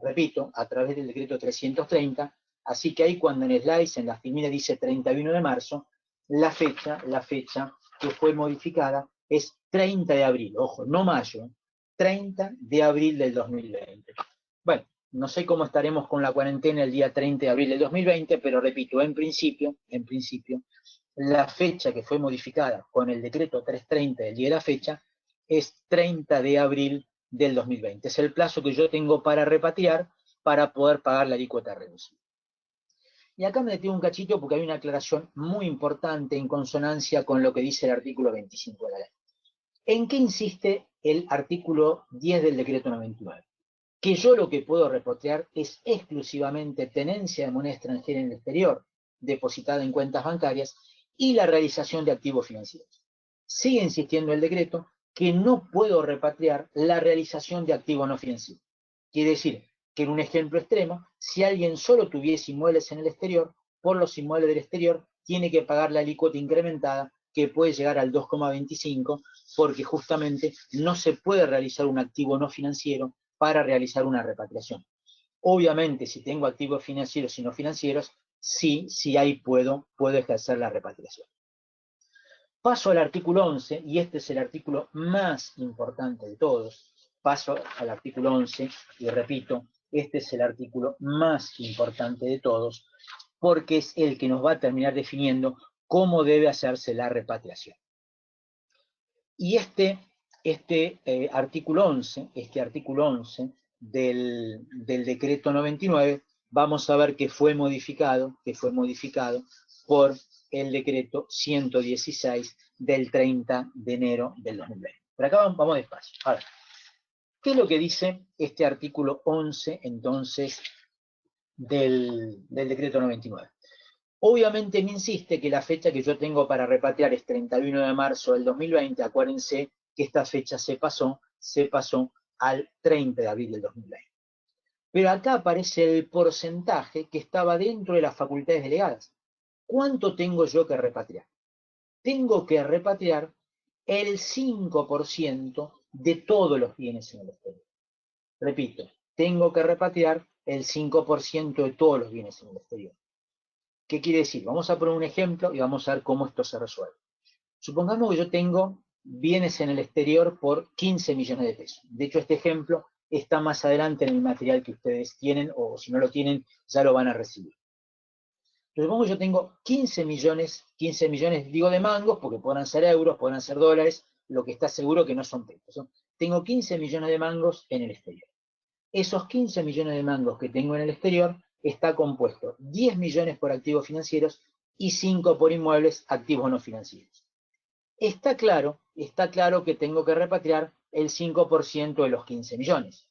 repito, a través del decreto 330, así que ahí cuando en el slice, en la filmina dice 31 de marzo, la fecha que fue modificada es 30 de abril, ojo, no mayo, 30 de abril del 2020. Bueno, no sé cómo estaremos con la cuarentena el día 30 de abril del 2020, pero repito, en principio, la fecha que fue modificada con el decreto 330 del día de la fecha es 30 de abril del 2020. Es el plazo que yo tengo para repatriar para poder pagar la alícuota reducida. Y acá me detengo un cachito porque hay una aclaración muy importante en consonancia con lo que dice el artículo 25 de la ley. ¿En qué insiste el artículo 10 del decreto 99? Que yo lo que puedo repatriar es exclusivamente tenencia de moneda extranjera en el exterior, depositada en cuentas bancarias, y la realización de activos financieros. Sigue insistiendo el decreto que no puedo repatriar la realización de activos no financieros. Quiere decir que en un ejemplo extremo, si alguien solo tuviese inmuebles en el exterior, por los inmuebles del exterior tiene que pagar la alícuota incrementada que puede llegar al 2,25 porque justamente no se puede realizar un activo no financiero para realizar una repatriación. Obviamente, si tengo activos financieros y no financieros, sí ahí puedo ejercer la repatriación. Paso al artículo 11, y este es el artículo más importante de todos. Paso al artículo 11, y repito, este es el artículo más importante de todos, porque es el que nos va a terminar definiendo cómo debe hacerse la repatriación. Y este artículo 11 del decreto 99, vamos a ver que fue modificado por el decreto 116 del 30 de enero del 2020. Pero acá vamos despacio. A ver, ¿qué es lo que dice este artículo 11, entonces, del decreto 99? Obviamente me insiste que la fecha que yo tengo para repatriar es 31 de marzo del 2020. Acuérdense que esta fecha se pasó al 30 de abril del 2020. Pero acá aparece el porcentaje que estaba dentro de las facultades delegadas. ¿Cuánto tengo yo que repatriar? Tengo que repatriar el 5% de todos los bienes en el exterior. Repito, tengo que repatriar el 5% de todos los bienes en el exterior. ¿Qué quiere decir? Vamos a poner un ejemplo y vamos a ver cómo esto se resuelve. Supongamos que yo tengo bienes en el exterior por 15 millones de pesos. De hecho, este ejemplo está más adelante en el material que ustedes tienen, o si no lo tienen, ya lo van a recibir. Supongamos que yo tengo 15 millones digo de mangos, porque podrán ser euros, podrán ser dólares, lo que está seguro que no son pesos. Tengo 15 millones de mangos en el exterior. Esos 15 millones de mangos que tengo en el exterior está compuesto 10 millones por activos financieros y 5 por inmuebles, activos no financieros. Está claro que tengo que repatriar el 5% de los 15 millones.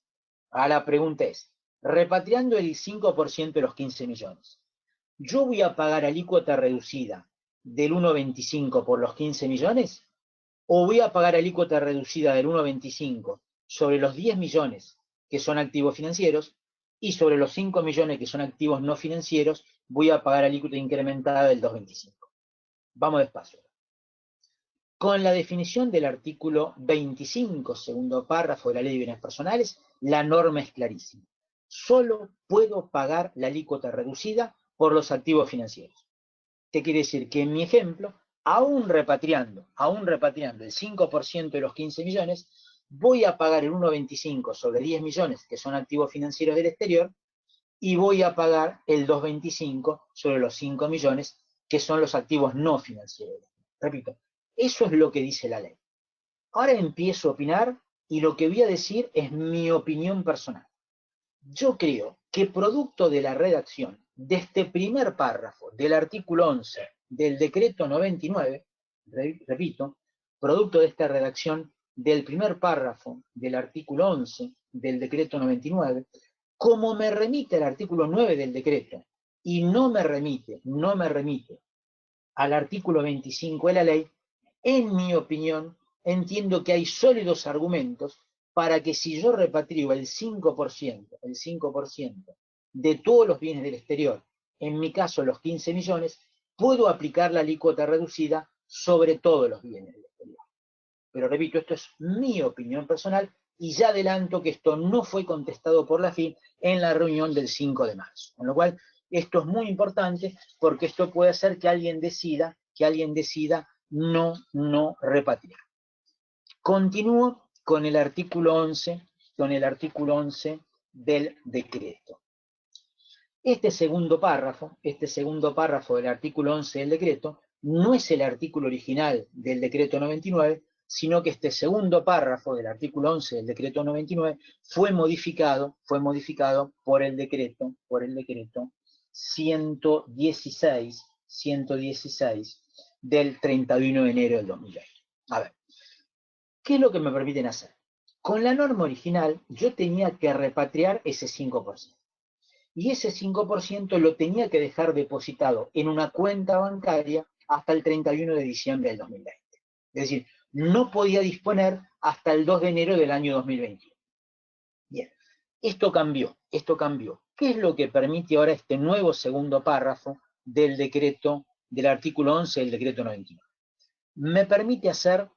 Ahora la pregunta es, repatriando el 5% de los 15 millones, ¿yo voy a pagar alícuota reducida del 1,25 por los 15 millones? ¿O voy a pagar alícuota reducida del 1,25 sobre los 10 millones que son activos financieros y sobre los 5 millones que son activos no financieros voy a pagar alícuota incrementada del 2,25? Vamos despacio. Con la definición del artículo 25, segundo párrafo de la Ley de Bienes Personales, la norma es clarísima. Solo puedo pagar la alícuota reducida por los activos financieros. ¿Qué quiere decir? Que en mi ejemplo, aún repatriando el 5% de los 15 millones, voy a pagar el 1,25 sobre 10 millones que son activos financieros del exterior y voy a pagar el 2,25 sobre los 5 millones que son los activos no financieros. Repito, eso es lo que dice la ley. Ahora empiezo a opinar y lo que voy a decir es mi opinión personal. Yo creo que producto de la redacción de este primer párrafo del artículo 11 del decreto 99, repito, producto de esta redacción del primer párrafo del artículo 11 del decreto 99, como me remite al artículo 9 del decreto y no me remite al artículo 25 de la ley, en mi opinión, entiendo que hay sólidos argumentos para que si yo repatrio el 5% de todos los bienes del exterior, en mi caso los 15 millones, puedo aplicar la alícuota reducida sobre todos los bienes del exterior. Pero repito, esto es mi opinión personal y ya adelanto que esto no fue contestado por la FIN en la reunión del 5 de marzo. Con lo cual, esto es muy importante porque esto puede hacer que alguien decida no repatriar. Continúo con el artículo 11 del decreto. Este segundo párrafo del artículo 11 del decreto, no es el artículo original del decreto 99, sino que este segundo párrafo del artículo 11 del decreto 99 fue modificado por el decreto 116 del 31 de enero del 2020. A ver, ¿qué es lo que me permiten hacer? Con la norma original yo tenía que repatriar ese 5%. Y ese 5% lo tenía que dejar depositado en una cuenta bancaria hasta el 31 de diciembre del 2020. Es decir, no podía disponer hasta el 2 de enero del año 2021. Bien, esto cambió. ¿Qué es lo que permite ahora este nuevo segundo párrafo del decreto, del artículo 11 del decreto 99? Me permite hacer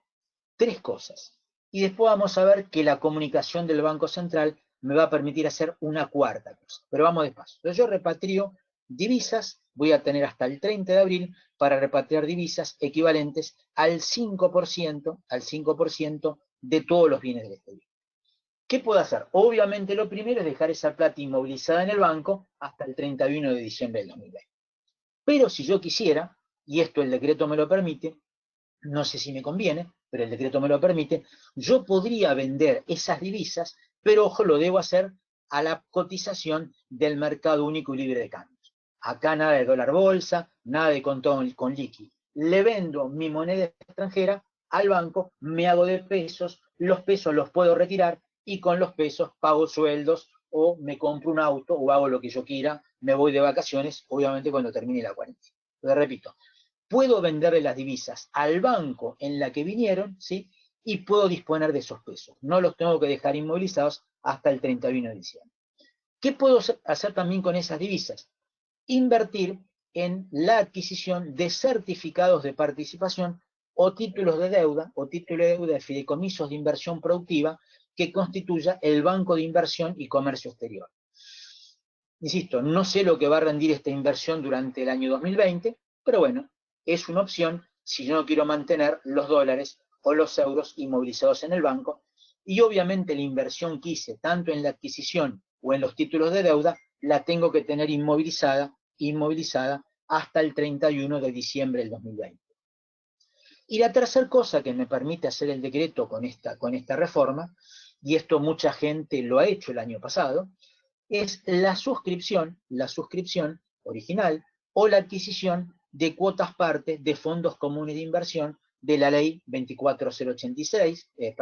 tres cosas. Y después vamos a ver que la comunicación del Banco Central me va a permitir hacer una cuarta cosa. Pero vamos despacio. Entonces yo repatrio divisas, voy a tener hasta el 30 de abril para repatriar divisas equivalentes al 5% de todos los bienes del exterior. ¿Qué puedo hacer? Obviamente lo primero es dejar esa plata inmovilizada en el banco hasta el 31 de diciembre del 2020. Pero si yo quisiera, y esto el decreto me lo permite, no sé si me conviene, pero el decreto me lo permite, yo podría vender esas divisas, pero ojo, lo debo hacer a la cotización del mercado único y libre de cambios. Acá nada de dólar bolsa, nada de contado con liqui. Le vendo mi moneda extranjera al banco, me hago de pesos, los pesos los puedo retirar y con los pesos pago sueldos o me compro un auto o hago lo que yo quiera, me voy de vacaciones, obviamente cuando termine la cuarentena. Lo repito, puedo venderle las divisas al banco en la que vinieron, ¿sí? Y puedo disponer de esos pesos. No los tengo que dejar inmovilizados hasta el 31 de diciembre. ¿Qué puedo hacer también con esas divisas? Invertir en la adquisición de certificados de participación o títulos de deuda de fideicomisos de inversión productiva que constituya el Banco de Inversión y Comercio Exterior. Insisto, no sé lo que va a rendir esta inversión durante el año 2020, pero bueno, es una opción si yo no quiero mantener los dólares o los euros inmovilizados en el banco, y obviamente la inversión que hice, tanto en la adquisición o en los títulos de deuda, la tengo que tener inmovilizada hasta el 31 de diciembre del 2020. Y la tercera cosa que me permite hacer el decreto con esta reforma, y esto mucha gente lo ha hecho el año pasado, es la suscripción original o la adquisición de cuotas partes de fondos comunes de inversión de la ley 24083, es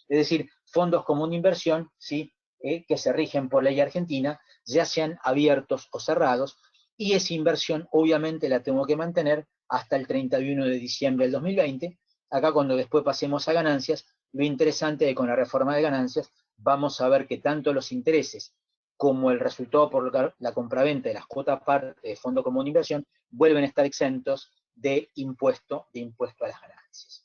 decir, fondos comunes de inversión, ¿sí? Que se rigen por ley argentina, ya sean abiertos o cerrados, y esa inversión obviamente la tengo que mantener hasta el 31 de diciembre del 2020. Acá cuando después pasemos a ganancias, lo interesante es que con la reforma de ganancias vamos a ver que tanto los intereses como el resultado por la compraventa de las cuotas parte de fondo común de inversión vuelven a estar exentos de impuesto a las ganancias.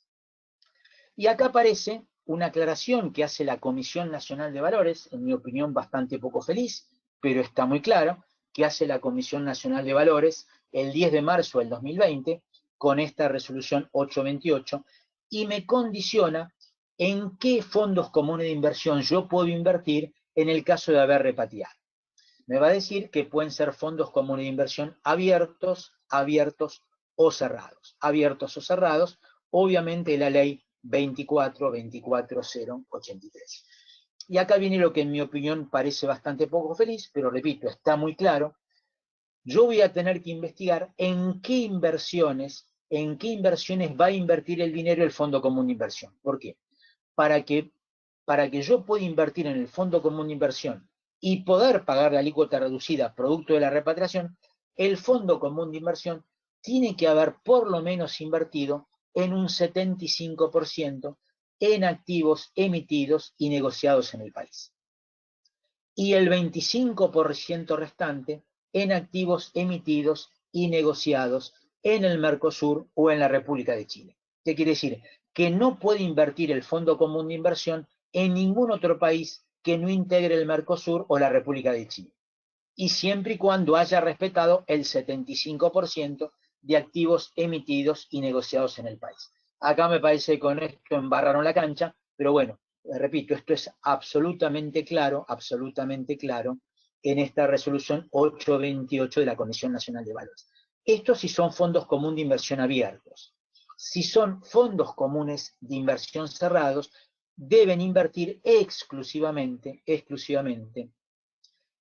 Y acá aparece una aclaración que hace la Comisión Nacional de Valores, en mi opinión bastante poco feliz, pero está muy claro, que hace la Comisión Nacional de Valores el 10 de marzo del 2020 con esta resolución 828 y me condiciona en qué fondos comunes de inversión yo puedo invertir en el caso de haber repatriado. Me va a decir que pueden ser fondos comunes de inversión abiertos o cerrados. Abiertos o cerrados, obviamente la ley 2424083. Y acá viene lo que en mi opinión parece bastante poco feliz, pero repito, está muy claro. Yo voy a tener que investigar en qué inversiones va a invertir el dinero el Fondo Común de Inversión. ¿Por qué? Para que yo pueda invertir en el Fondo Común de Inversión y poder pagar la alícuota reducida producto de la repatriación, el Fondo Común de Inversión tiene que haber por lo menos invertido en un 75% en activos emitidos y negociados en el país. Y el 25% restante en activos emitidos y negociados en el Mercosur o en la República de Chile. ¿Qué quiere decir? Que no puede invertir el Fondo Común de Inversión en ningún otro país que no integre el Mercosur o la República de Chile. Y siempre y cuando haya respetado el 75% de activos emitidos y negociados en el país. Acá me parece que con esto embarraron la cancha, pero bueno, repito, esto es absolutamente claro en esta resolución 828 de la Comisión Nacional de Valores. Esto si son fondos comunes de inversión abiertos. Si son fondos comunes de inversión cerrados, deben invertir exclusivamente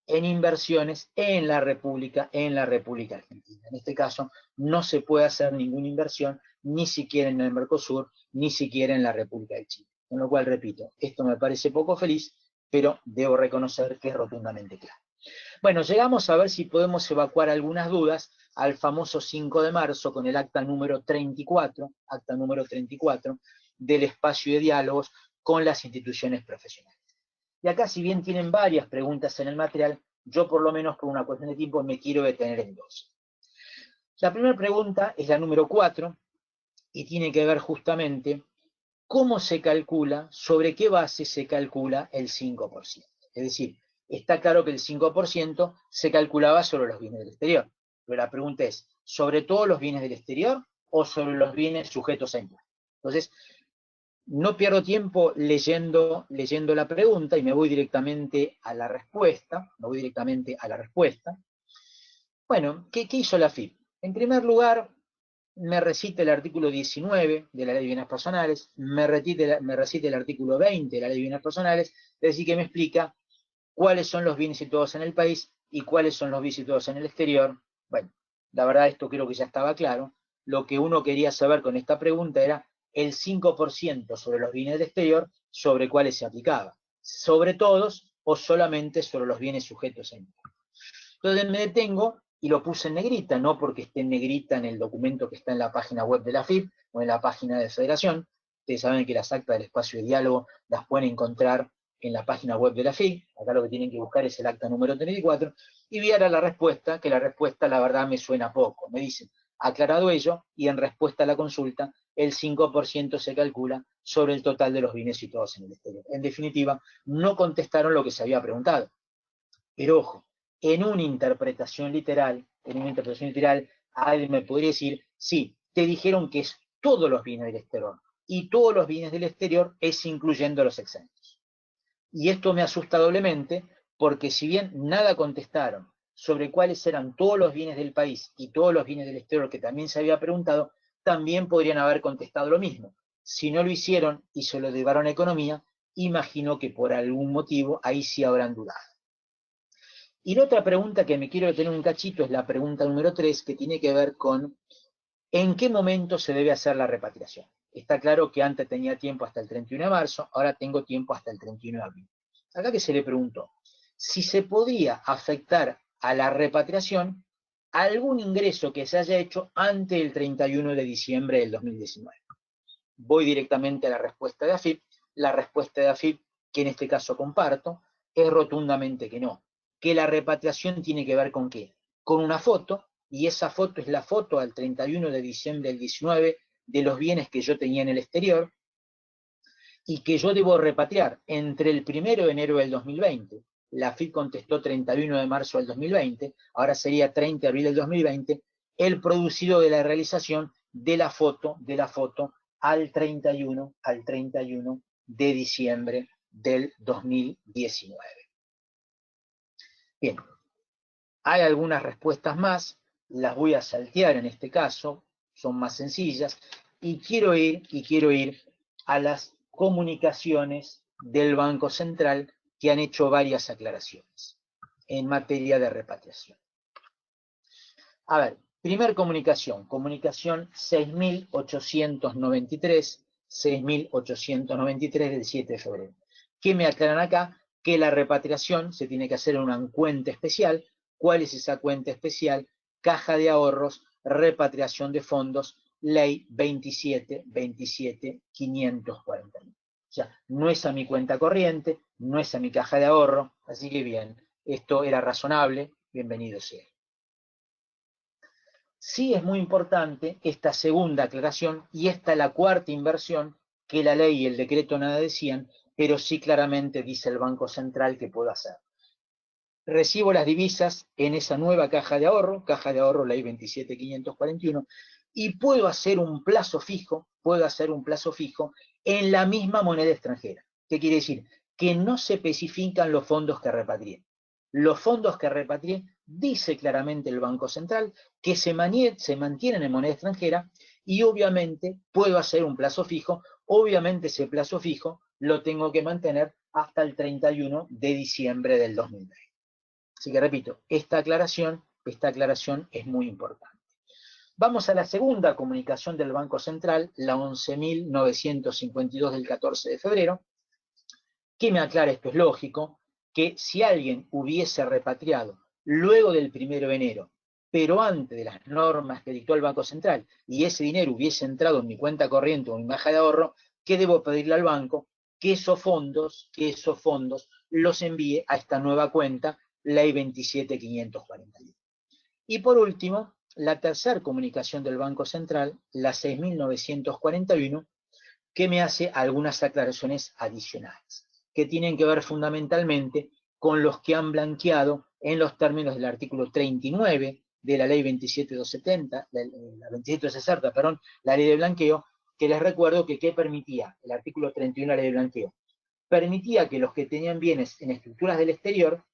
en inversiones en la República Argentina. En este caso, no se puede hacer ninguna inversión, ni siquiera en el Mercosur, ni siquiera en la República de Chile. Con lo cual, repito, esto me parece poco feliz, pero debo reconocer que es rotundamente claro. Bueno, llegamos a ver si podemos evacuar algunas dudas al famoso 5 de marzo con el acta número 34 del espacio de diálogos con las instituciones profesionales. Y acá, si bien tienen varias preguntas en el material, yo por lo menos por una cuestión de tiempo me quiero detener en dos. La primera pregunta es la número 4 y tiene que ver justamente cómo se calcula, sobre qué base se calcula el 5%. Es decir, está claro que el 5% se calculaba sobre los bienes del exterior, pero la pregunta es, ¿sobre todos los bienes del exterior o sobre los bienes sujetos a impuestos? Entonces, no pierdo tiempo leyendo la pregunta y me voy directamente a la respuesta. Bueno, ¿qué hizo la AFIP? En primer lugar, me recita el artículo 19 de la Ley de Bienes Personales, me recita el artículo 20 de la Ley de Bienes Personales, es decir, que me explica cuáles son los bienes situados en el país y cuáles son los bienes situados en el exterior. Bueno, la verdad esto creo que ya estaba claro. Lo que uno quería saber con esta pregunta era el 5% sobre los bienes del exterior, sobre cuáles se aplicaba. ¿Sobre todos o solamente sobre los bienes sujetos a impuestos? Entonces me detengo y lo puse en negrita, no porque esté en negrita en el documento que está en la página web de la AFIP o en la página de Federación. Ustedes saben que las actas del espacio de diálogo las pueden encontrar en la página web de la AFIP. Acá lo que tienen que buscar es el acta número 34, y vi ahora la respuesta, que la respuesta la verdad me suena poco. Me dicen, aclarado ello, y en respuesta a la consulta, el 5% se calcula sobre el total de los bienes situados en el exterior. En definitiva, no contestaron lo que se había preguntado. Pero ojo, en una interpretación literal, alguien me podría decir, sí, te dijeron que es todos los bienes del exterior, y todos los bienes del exterior es incluyendo los exentos. Y esto me asusta doblemente, porque si bien nada contestaron sobre cuáles eran todos los bienes del país y todos los bienes del exterior que también se había preguntado, también podrían haber contestado lo mismo. Si no lo hicieron y se lo llevaron a economía, imagino que por algún motivo ahí sí habrán dudado. Y la otra pregunta que me quiero detener un cachito es la pregunta número 3, que tiene que ver con ¿en qué momento se debe hacer la repatriación? Está claro que antes tenía tiempo hasta el 31 de marzo, ahora tengo tiempo hasta el 31 de abril. Acá que se le preguntó si se podía afectar a la repatriación algún ingreso que se haya hecho antes del 31 de diciembre del 2019. Voy directamente a la respuesta de AFIP. La respuesta de AFIP, que en este caso comparto, es rotundamente que no. Que la repatriación tiene que ver con ¿qué? Con una foto, y esa foto es la foto al 31 de diciembre del 19 de los bienes que yo tenía en el exterior y que yo debo repatriar entre el 1 de enero del 2020, la AFIP contestó 31 de marzo del 2020, ahora sería 30 de abril del 2020, el producido de la realización de la foto al 31 de diciembre del 2019. Bien, hay algunas respuestas más, las voy a saltear en este caso, son más sencillas, y quiero ir a las comunicaciones del Banco Central que han hecho varias aclaraciones en materia de repatriación. A ver, primer comunicación 6.893 del 7 de febrero. ¿Qué me aclaran acá? Que la repatriación se tiene que hacer en una cuenta especial. ¿Cuál es esa cuenta especial? Caja de Ahorros, Repatriación de Fondos, Ley 27.540. O sea, no es a mi cuenta corriente, no es a mi caja de ahorro, así que bien, esto era razonable, bienvenido sea. Sí es muy importante esta segunda aclaración, y esta es la cuarta inversión, que la ley y el decreto nada decían, pero sí claramente dice el Banco Central que puedo hacer. Recibo las divisas en esa nueva caja de ahorro ley 27.541, y puedo hacer un plazo fijo en la misma moneda extranjera. ¿Qué quiere decir? Que no se especifican los fondos que repatrien. Los fondos que repatrien, dice claramente el Banco Central, que se mantienen en moneda extranjera y obviamente puedo hacer un plazo fijo, obviamente ese plazo fijo lo tengo que mantener hasta el 31 de diciembre del 2020. Así que repito, esta aclaración es muy importante. Vamos a la segunda comunicación del Banco Central, la 11.952 del 14 de febrero, que me aclara, esto es lógico, que si alguien hubiese repatriado luego del 1 de enero, pero antes de las normas que dictó el Banco Central, y ese dinero hubiese entrado en mi cuenta corriente o en mi caja de ahorro, ¿qué debo pedirle al banco? Que esos fondos los envíe a esta nueva cuenta, Ley 27.541. Y por último, la tercera comunicación del Banco Central, la 6.941, que me hace algunas aclaraciones adicionales, que tienen que ver fundamentalmente con los que han blanqueado en los términos del artículo 39 de la ley 27.270, la 27.260, perdón, la ley de blanqueo, que les recuerdo que ¿qué permitía? El artículo 31 de la ley de blanqueo. Permitía que los que tenían bienes en estructuras del exterior,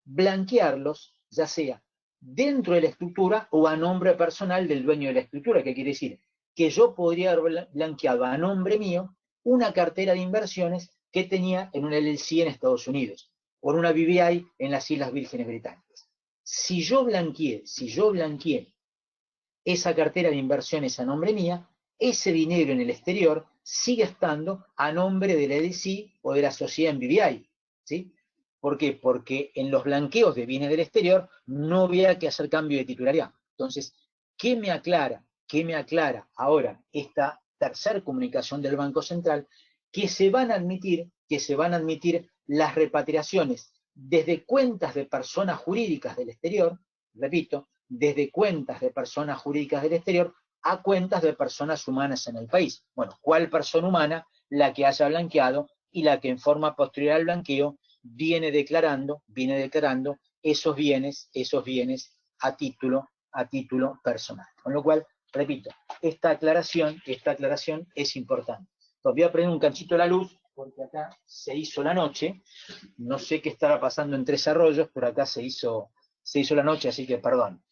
blanquearlos, ya sea dentro de la estructura o a nombre personal del dueño de la estructura, que quiere decir que yo podría haber blanqueado a nombre mío una cartera de inversiones que tenía en una LLC en Estados Unidos, o en una BVI en las Islas Vírgenes Británicas. Si yo blanqueé esa cartera de inversiones a nombre mía, ese dinero en el exterior sigue estando a nombre de la LLC o de la sociedad en BVI, ¿sí? ¿Por qué? Porque en los blanqueos de bienes del exterior no había que hacer cambio de titularidad. Entonces, ¿qué me aclara? ¿Qué me aclara ahora esta tercera comunicación del Banco Central? Que se van a admitir las repatriaciones desde cuentas de personas jurídicas del exterior, repito, desde cuentas de personas jurídicas del exterior a cuentas de personas humanas en el país. Bueno, ¿cuál persona humana? La que haya blanqueado y la que en forma posterior al blanqueo viene declarando esos bienes a título personal. Con lo cual, repito, esta aclaración es importante. Todavía prendo un canchito la luz, porque acá se hizo la noche, no sé qué estará pasando en Tres Arroyos, pero acá se hizo la noche, así que perdón.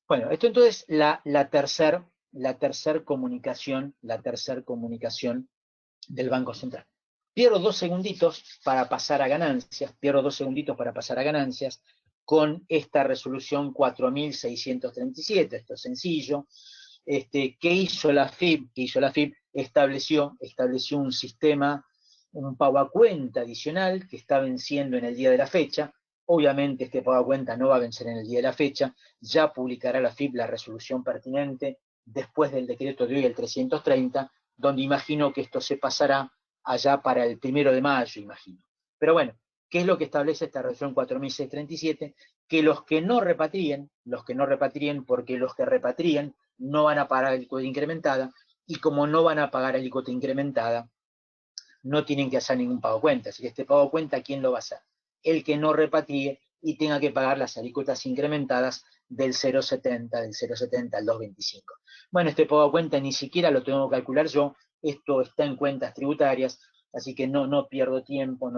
Bueno, esto entonces la tercer comunicación del Banco Central. Pierdo 2 segunditos para pasar a ganancias, con esta resolución 4.637, esto es sencillo. ¿Qué hizo la FIP? Estableció un sistema, un pago a cuenta adicional que está venciendo en el día de la fecha. Obviamente este pago a cuenta no va a vencer en el día de la fecha, ya publicará la FIP la resolución pertinente después del decreto de hoy, el 330, donde imagino que esto se pasará allá para el 1 de mayo, imagino. Pero bueno, ¿qué es lo que establece esta resolución 4.637? Que los que no repatrien, porque los que repatrien no van a pagar alícuota incrementada, y como no van a pagar alícuota incrementada, no tienen que hacer ningún pago a cuenta. Así que este pago a cuenta, ¿quién lo va a hacer? El que no repatrie y tenga que pagar las alícuotas incrementadas del 0,70 al 2,25. Bueno, este pago a cuenta ni siquiera lo tengo que calcular yo, esto está en cuentas tributarias, así que no pierdo tiempo.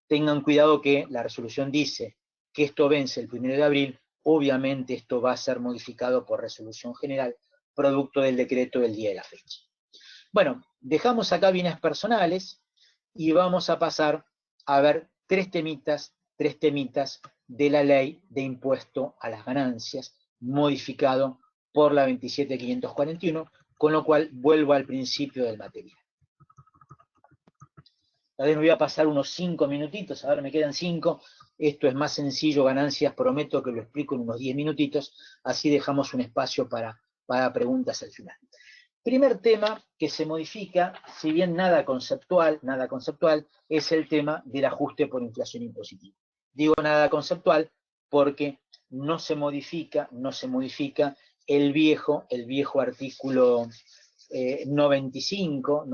Tengan cuidado que la resolución dice que esto vence el 1 de abril, obviamente esto va a ser modificado por resolución general, producto del decreto del día de la fecha. Bueno, dejamos acá bienes personales y vamos a pasar a ver tres temitas de la ley de impuesto a las ganancias, modificado por la 27.541, con lo cual vuelvo al principio del material. Tal vez me voy a pasar unos 5 minutitos, a ver, me quedan 5, esto es más sencillo, ganancias, prometo que lo explico en unos 10 minutitos, así dejamos un espacio para preguntas al final. Primer tema que se modifica, si bien nada conceptual, es el tema del ajuste por inflación impositiva. Digo nada conceptual porque no se modifica el viejo artículo 95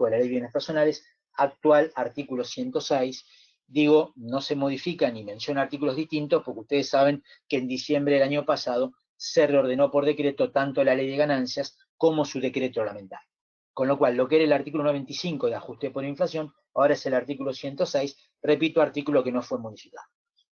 de la Ley de Bienes Personales, actual artículo 106. Digo, no se modifica ni menciona artículos distintos porque ustedes saben que en diciembre del año pasado se reordenó por decreto tanto la Ley de Ganancias como su decreto reglamentario. Con lo cual, lo que era el artículo 95 de ajuste por inflación, ahora es el artículo 106, repito, artículo que no fue modificado.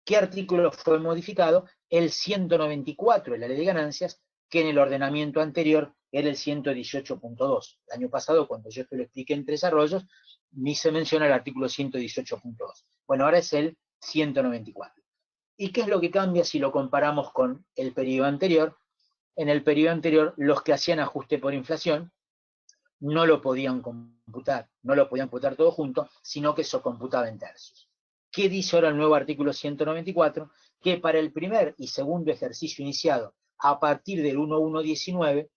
¿Qué artículo fue modificado? El 194 de la ley de ganancias, que en el ordenamiento anterior era el 118.2. El año pasado, cuando yo te lo expliqué en 3 arroyos, ni se menciona el artículo 118.2. Bueno, ahora es el 194. ¿Y qué es lo que cambia si lo comparamos con el periodo anterior? En el periodo anterior, los que hacían ajuste por inflación no lo podían computar todo junto, sino que se computaba en tercios. ¿Qué dice ahora el nuevo artículo 194? Que para el primer y segundo ejercicio iniciado a partir del 1.1.19,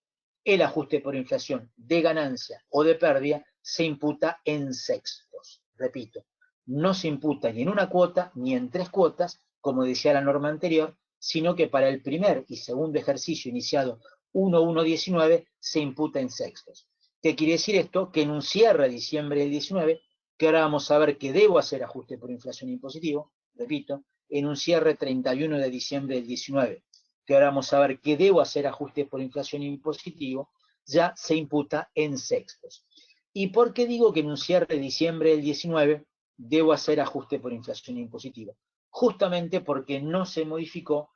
el ajuste por inflación de ganancia o de pérdida se imputa en sextos. Repito, no se imputa ni en una cuota ni en 3 cuotas, como decía la norma anterior, sino que para el primer y segundo ejercicio iniciado 1.1.19 se imputa en sextos. ¿Qué quiere decir esto? Que en un cierre de diciembre del 19, que ahora vamos a ver que debo hacer ajuste por inflación impositivo, repito, en un cierre 31 de diciembre del 19, que ahora vamos a ver que debo hacer ajuste por inflación impositivo, ya se imputa en sextos. ¿Y por qué digo que en un cierre de diciembre del 19 debo hacer ajuste por inflación impositiva? Justamente porque no se modificó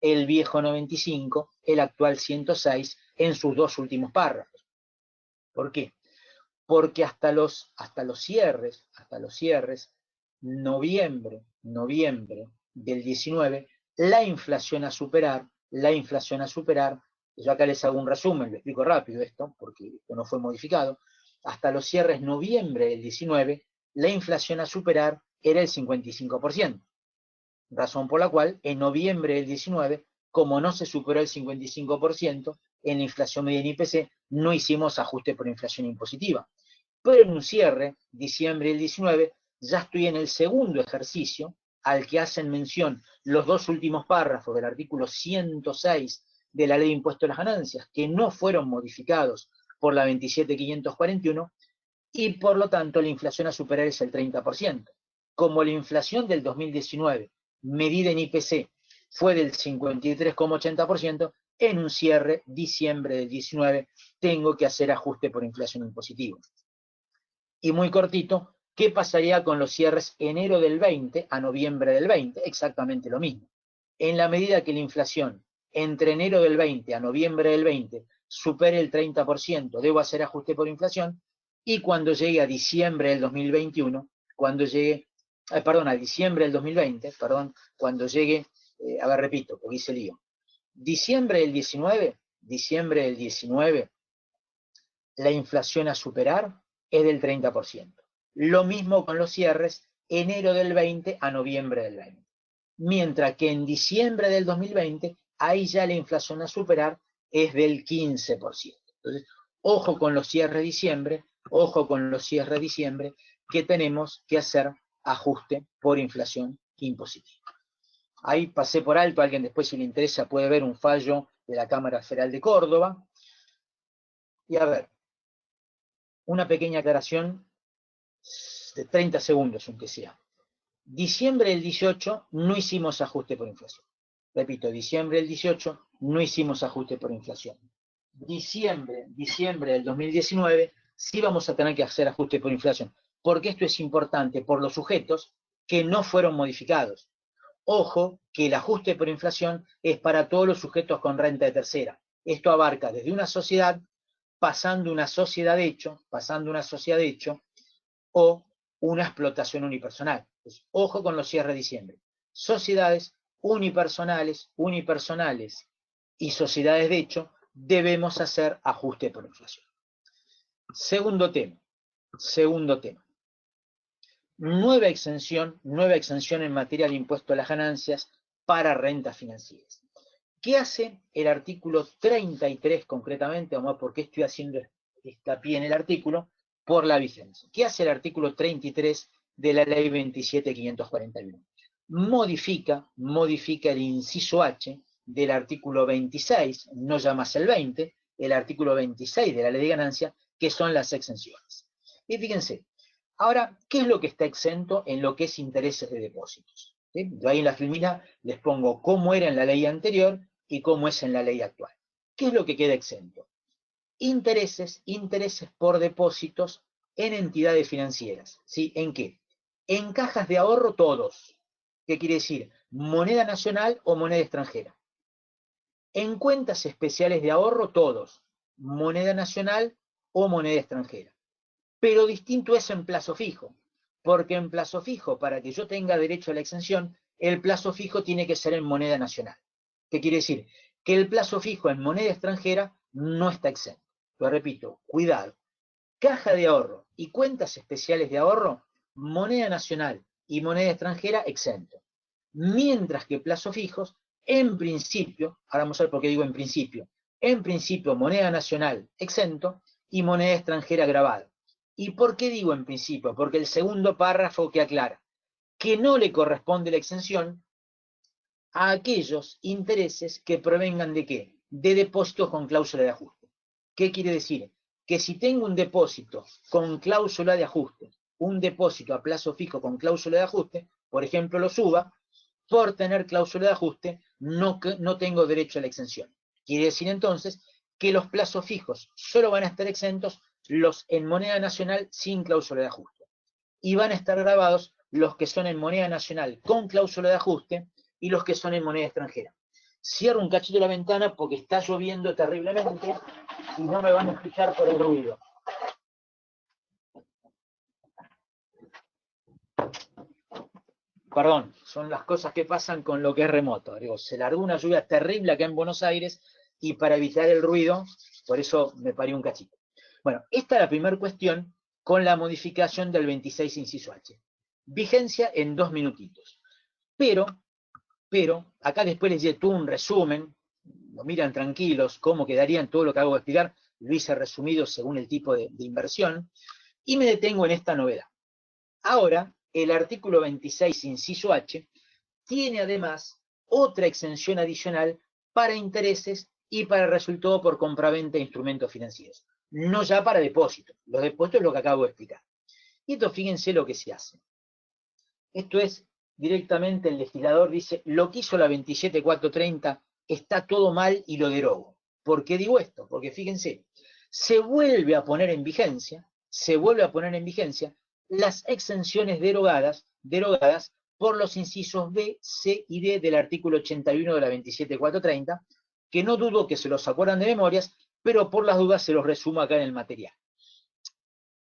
el viejo 95, el actual 106, en sus 2 últimos párrafos. ¿Por qué? Porque hasta los cierres, noviembre del 19, la inflación a superar, yo acá les hago un resumen, lo explico rápido esto, porque esto no fue modificado, hasta los cierres noviembre del 19, la inflación a superar era el 55%, razón por la cual en noviembre del 19, como no se superó el 55%, en la inflación media en IPC no hicimos ajuste por inflación impositiva. Pero en un cierre, diciembre del 19, ya estoy en el segundo ejercicio, al que hacen mención los 2 últimos párrafos del artículo 106 de la Ley de Impuesto a las Ganancias, que no fueron modificados por la 27.541, y por lo tanto la inflación a superar es el 30%. Como la inflación del 2019, medida en IPC, fue del 53,80%, en un cierre, diciembre del 19, tengo que hacer ajuste por inflación impositiva. Y muy cortito, ¿qué pasaría con los cierres enero del 20 a noviembre del 20? Exactamente lo mismo. En la medida que la inflación entre enero del 20 a noviembre del 20 supere el 30%, debo hacer ajuste por inflación, y cuando llegue a diciembre del 2021, a diciembre del 2020, cuando llegue, repito, porque hice lío, diciembre del 19, la inflación a superar es del 30%. Lo mismo con los cierres, enero del 20 a noviembre del 20. Mientras que en diciembre del 2020, ahí ya la inflación a superar es del 15%. Entonces, ojo con los cierres de diciembre, que tenemos que hacer ajuste por inflación impositiva. Ahí pasé por alto, alguien después si le interesa puede ver un fallo de la Cámara Federal de Córdoba. Y a ver, una pequeña aclaración de 30 segundos, aunque sea. Diciembre del 18 no hicimos ajuste por inflación. Repito, diciembre del 18 no hicimos ajuste por inflación. Diciembre del 2019 sí vamos a tener que hacer ajuste por inflación, porque esto es importante por los sujetos que no fueron modificados. Ojo que el ajuste por inflación es para todos los sujetos con renta de tercera. Esto abarca desde una sociedad, pasando una sociedad de hecho, o una explotación unipersonal. Pues, ojo con los cierres de diciembre. Sociedades unipersonales y sociedades de hecho, debemos hacer ajuste por inflación. Segundo tema. Nueva exención en materia de impuesto a las ganancias para rentas financieras. ¿Qué hace el artículo 33 concretamente? Vamos a ver por qué estoy haciendo hincapié en el artículo, por la vigencia. ¿Qué hace el artículo 33 de la ley 27.541? Modifica el inciso H del artículo 26, no ya más el 20, el artículo 26 de la ley de ganancia, que son las exenciones. Y fíjense, ahora, ¿qué es lo que está exento en lo que es intereses de depósitos? ¿Sí? Yo ahí en la filmina les pongo cómo era en la ley anterior y cómo es en la ley actual. ¿Qué es lo que queda exento? intereses por depósitos en entidades financieras. ¿Sí? ¿En qué? En cajas de ahorro todos. ¿Qué quiere decir? Moneda nacional o moneda extranjera. En cuentas especiales de ahorro todos. Moneda nacional o moneda extranjera. Pero distinto es en plazo fijo. Porque en plazo fijo, para que yo tenga derecho a la exención, el plazo fijo tiene que ser en moneda nacional. ¿Qué quiere decir? Que el plazo fijo en moneda extranjera no está exento. Lo repito, cuidado. Caja de ahorro y cuentas especiales de ahorro, moneda nacional y moneda extranjera exento. Mientras que plazos fijos, en principio, ahora vamos a ver por qué digo en principio moneda nacional exento y moneda extranjera grabada. ¿Y por qué digo en principio? Porque el segundo párrafo que aclara que no le corresponde la exención a aquellos intereses que provengan de ¿qué? De depósitos con cláusula de ajuste. ¿Qué quiere decir? Que si tengo un depósito con cláusula de ajuste, un depósito a plazo fijo con cláusula de ajuste, por ejemplo los UVA, por tener cláusula de ajuste no tengo derecho a la exención. Quiere decir entonces que los plazos fijos solo van a estar exentos los en moneda nacional sin cláusula de ajuste. Y van a estar grabados los que son en moneda nacional con cláusula de ajuste y los que son en moneda extranjera. Cierro un cachito la ventana porque está lloviendo terriblemente y no me van a escuchar por el ruido. Perdón, son las cosas que pasan con lo que es remoto. Digo, se largó una lluvia terrible acá en Buenos Aires y para evitar el ruido, por eso me paré un cachito. Bueno, esta es la primera cuestión con la modificación del 26 inciso H. Vigencia en 2 minutitos. Pero, acá después les di tú un resumen, lo miran tranquilos, cómo quedaría en todo lo que hago de explicar, lo hice resumido según el tipo de inversión, y me detengo en esta novedad. Ahora, el artículo 26, inciso H, tiene además otra exención adicional para intereses y para resultado por compraventa de instrumentos financieros. No ya para depósitos. Los depósitos es lo que acabo de explicar. Y esto fíjense lo que se hace. Esto es directamente el legislador dice, lo que hizo la 27430 está todo mal y lo derogo. ¿Por qué digo esto? Porque fíjense, se vuelve a poner en vigencia las exenciones derogadas por los incisos B, C y D del artículo 81 de la 27430, que no dudo que se los acuerdan de memorias, pero por las dudas se los resumo acá en el material.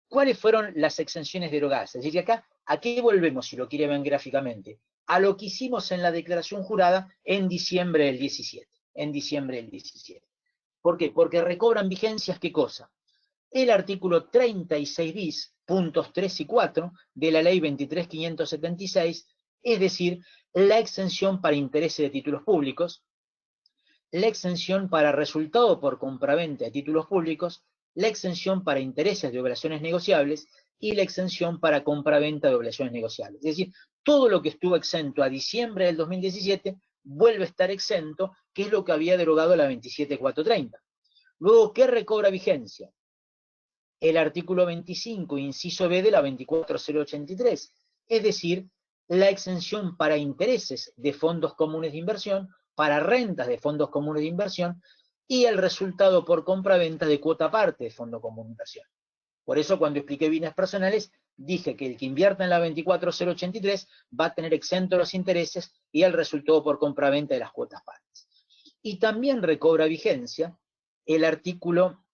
¿Cuáles fueron las exenciones derogadas? Es decir, que acá, ¿a qué volvemos si lo quieren ver gráficamente? A lo que hicimos en la declaración jurada en diciembre del 17. ¿Por qué? Porque recobran vigencias, ¿qué cosa? El artículo 36 bis, puntos 3 y 4 de la ley 23.576, es decir, la exención para intereses de títulos públicos, la exención para resultado por compraventa de títulos públicos, la exención para intereses de obligaciones negociables y la exención para compraventa de obligaciones negociables. Es decir, todo lo que estuvo exento a diciembre del 2017 vuelve a estar exento, que es lo que había derogado la 27430. Luego, ¿qué recobra vigencia? El artículo 25, inciso B de la 24083, es decir, la exención para intereses de fondos comunes de inversión, para rentas de fondos comunes de inversión, y el resultado por compra-venta de cuota parte de fondo común de inversión. Por eso cuando expliqué bienes personales, dije que el que invierta en la 24083 va a tener exento los intereses y el resultado por compra-venta de las cuotas partes. Y también recobra vigencia el artículo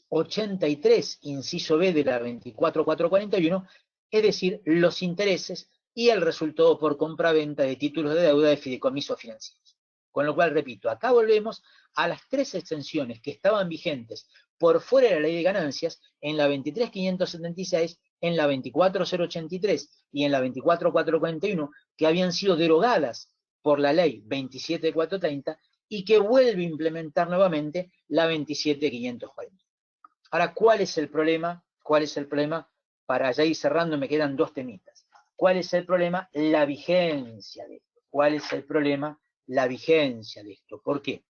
83, inciso B de la 24441, es decir, los intereses y el resultado por compra-venta de títulos de deuda de fideicomisos financieros. Con lo cual, repito, acá volvemos a las tres exenciones que estaban vigentes por fuera de la ley de ganancias en la 23.576, en la 24.083 y en la 24.441, que habían sido derogadas por la ley 27.430 y que vuelve a implementar nuevamente la 27.540. Ahora, ¿cuál es el problema? Para ya ir cerrando, me quedan dos temitas. ¿Cuál es el problema? La vigencia de esto. ¿Cuál es el problema? La vigencia de esto. ¿Por qué?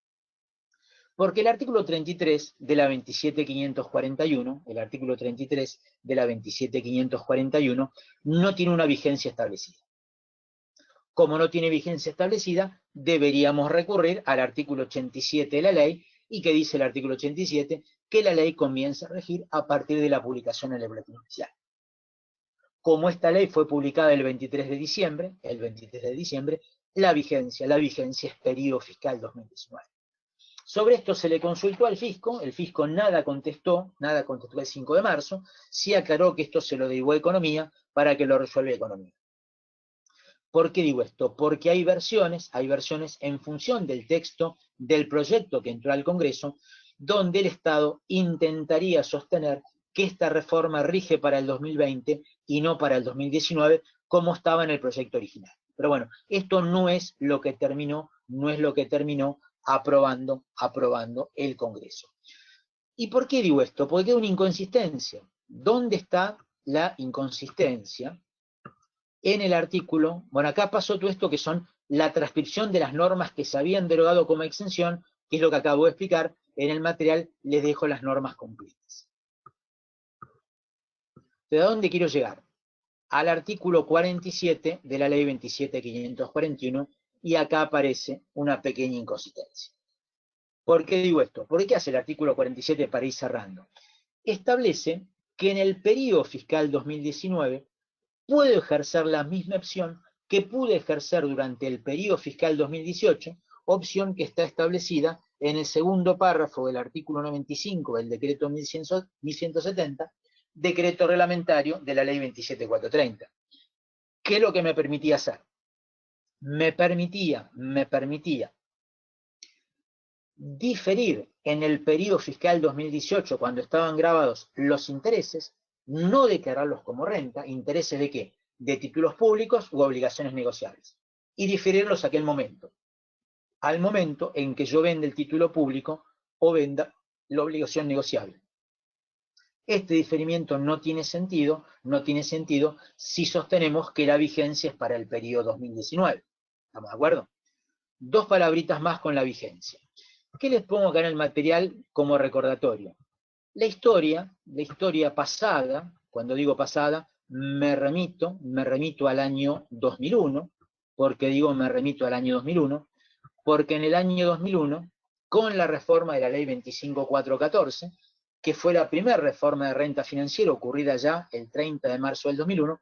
Porque el artículo 33 de la 27541, el artículo 33 de la 27541, no tiene una vigencia establecida. Como no tiene vigencia establecida, deberíamos recurrir al artículo 87 de la ley. ¿Y qué dice el artículo 87? que la ley comienza a regir a partir de la publicación en el boletín oficial. Como esta ley fue publicada el 23 de diciembre, la vigencia es periodo fiscal 2019. Sobre esto se le consultó al fisco, el fisco nada contestó el 5 de marzo, sí aclaró que esto se lo derivó a Economía para que lo resuelva Economía. ¿Por qué digo esto? Porque hay versiones en función del texto del proyecto que entró al Congreso, donde el Estado intentaría sostener que esta reforma rige para el 2020 y no para el 2019, como estaba en el proyecto original. Pero bueno, esto no es lo que terminó aprobando el Congreso. ¿Y por qué digo esto? Porque hay una inconsistencia. ¿Dónde está la inconsistencia? En el artículo, bueno, acá pasó todo esto que son la transcripción de las normas que se habían derogado como exención, que es lo que acabo de explicar. En el material les dejo las normas completas. ¿De dónde quiero llegar? Al artículo 47 de la ley 27.541, y acá aparece una pequeña inconsistencia. ¿Por qué digo esto? ¿Por qué hace el artículo 47 para ir cerrando? Establece que en el periodo fiscal 2019 puedo ejercer la misma opción que pude ejercer durante el periodo fiscal 2018, opción que está establecida en el segundo párrafo del artículo 95 del decreto 1170, decreto reglamentario de la ley 27.430. ¿Qué es lo que me permitía hacer? Me permitía diferir en el periodo fiscal 2018, cuando estaban grabados los intereses, no declararlos como renta. ¿Intereses de qué? De títulos públicos u obligaciones negociables. Y diferirlos a aquel momento. Al momento en que yo venda el título público o venda la obligación negociable. Este diferimiento no tiene sentido si sostenemos que la vigencia es para el periodo 2019. ¿Estamos de acuerdo? Dos palabritas más con la vigencia. ¿Qué les pongo acá en el material como recordatorio? La historia pasada, cuando digo pasada, me remito al año 2001. ¿Por qué digo me remito al año 2001? Porque en el año 2001, con la reforma de la ley 25.414, que fue la primera reforma de renta financiera ocurrida ya el 30 de marzo del 2001,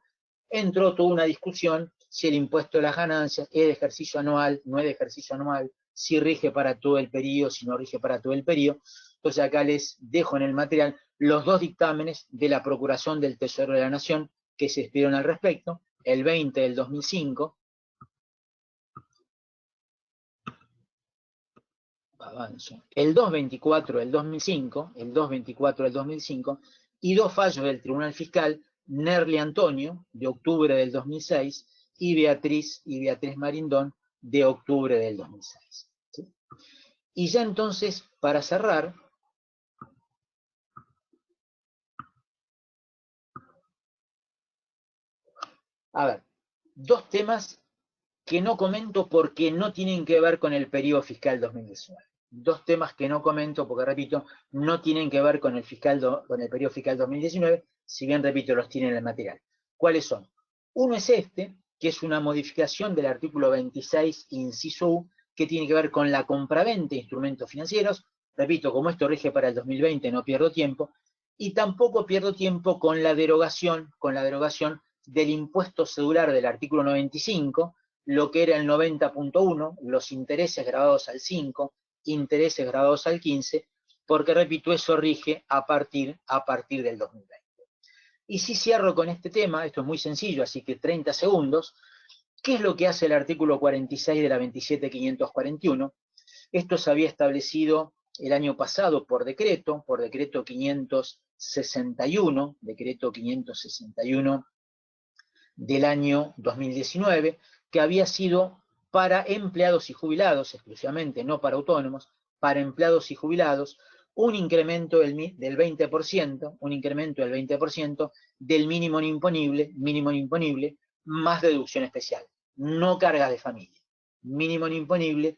entró toda una discusión si el impuesto de las ganancias es de ejercicio anual, no es de ejercicio anual, si rige para todo el periodo, si no rige para todo el periodo. Entonces acá les dejo en el material los dos dictámenes de la Procuración del Tesoro de la Nación que se expidieron al respecto, el 20 del 2005, avanzo, el 224 del 2005, y dos fallos del Tribunal Fiscal, Nerli Antonio, de octubre del 2006, y Beatriz Marindón, de octubre del 2006. ¿Sí? Y ya entonces, para cerrar, a ver, dos temas que no comento porque no tienen que ver con el periodo fiscal 2019. Dos temas que no comento porque, repito, no tienen que ver con el periodo fiscal 2019, si bien, repito, los tienen en el material. ¿Cuáles son? Uno es este, que es una modificación del artículo 26, inciso U, que tiene que ver con la compraventa de instrumentos financieros. Repito, como esto rige para el 2020, no pierdo tiempo, y tampoco pierdo tiempo con la derogación del impuesto cedular del artículo 95, lo que era el 90.1, los intereses grabados al 5, intereses grabados al 15, porque, repito, eso rige a partir del 2020. Y si cierro con este tema, esto es muy sencillo, así que 30 segundos, ¿qué es lo que hace el artículo 46 de la 27.541? Esto se había establecido el año pasado por decreto 561, del año 2019, que había sido para empleados y jubilados exclusivamente, no para autónomos, para empleados y jubilados, un incremento del 20%, del mínimo imponible, más deducción especial, no cargas de familia. Mínimo imponible,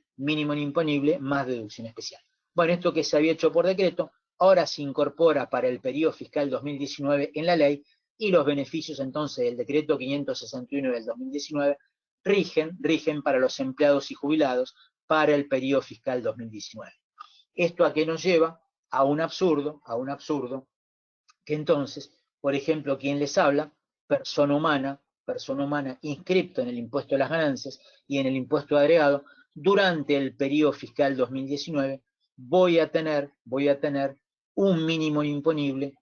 más deducción especial. Bueno, esto que se había hecho por decreto, ahora se incorpora para el periodo fiscal 2019 en la ley, y los beneficios entonces del decreto 561 del 2019 rigen para los empleados y jubilados para el periodo fiscal 2019. ¿Esto a qué nos lleva? a un absurdo, que entonces, por ejemplo, quien les habla, persona humana inscripta en el impuesto de las ganancias y en el impuesto de agregado, durante el periodo fiscal 2019, voy a tener un mínimo imponible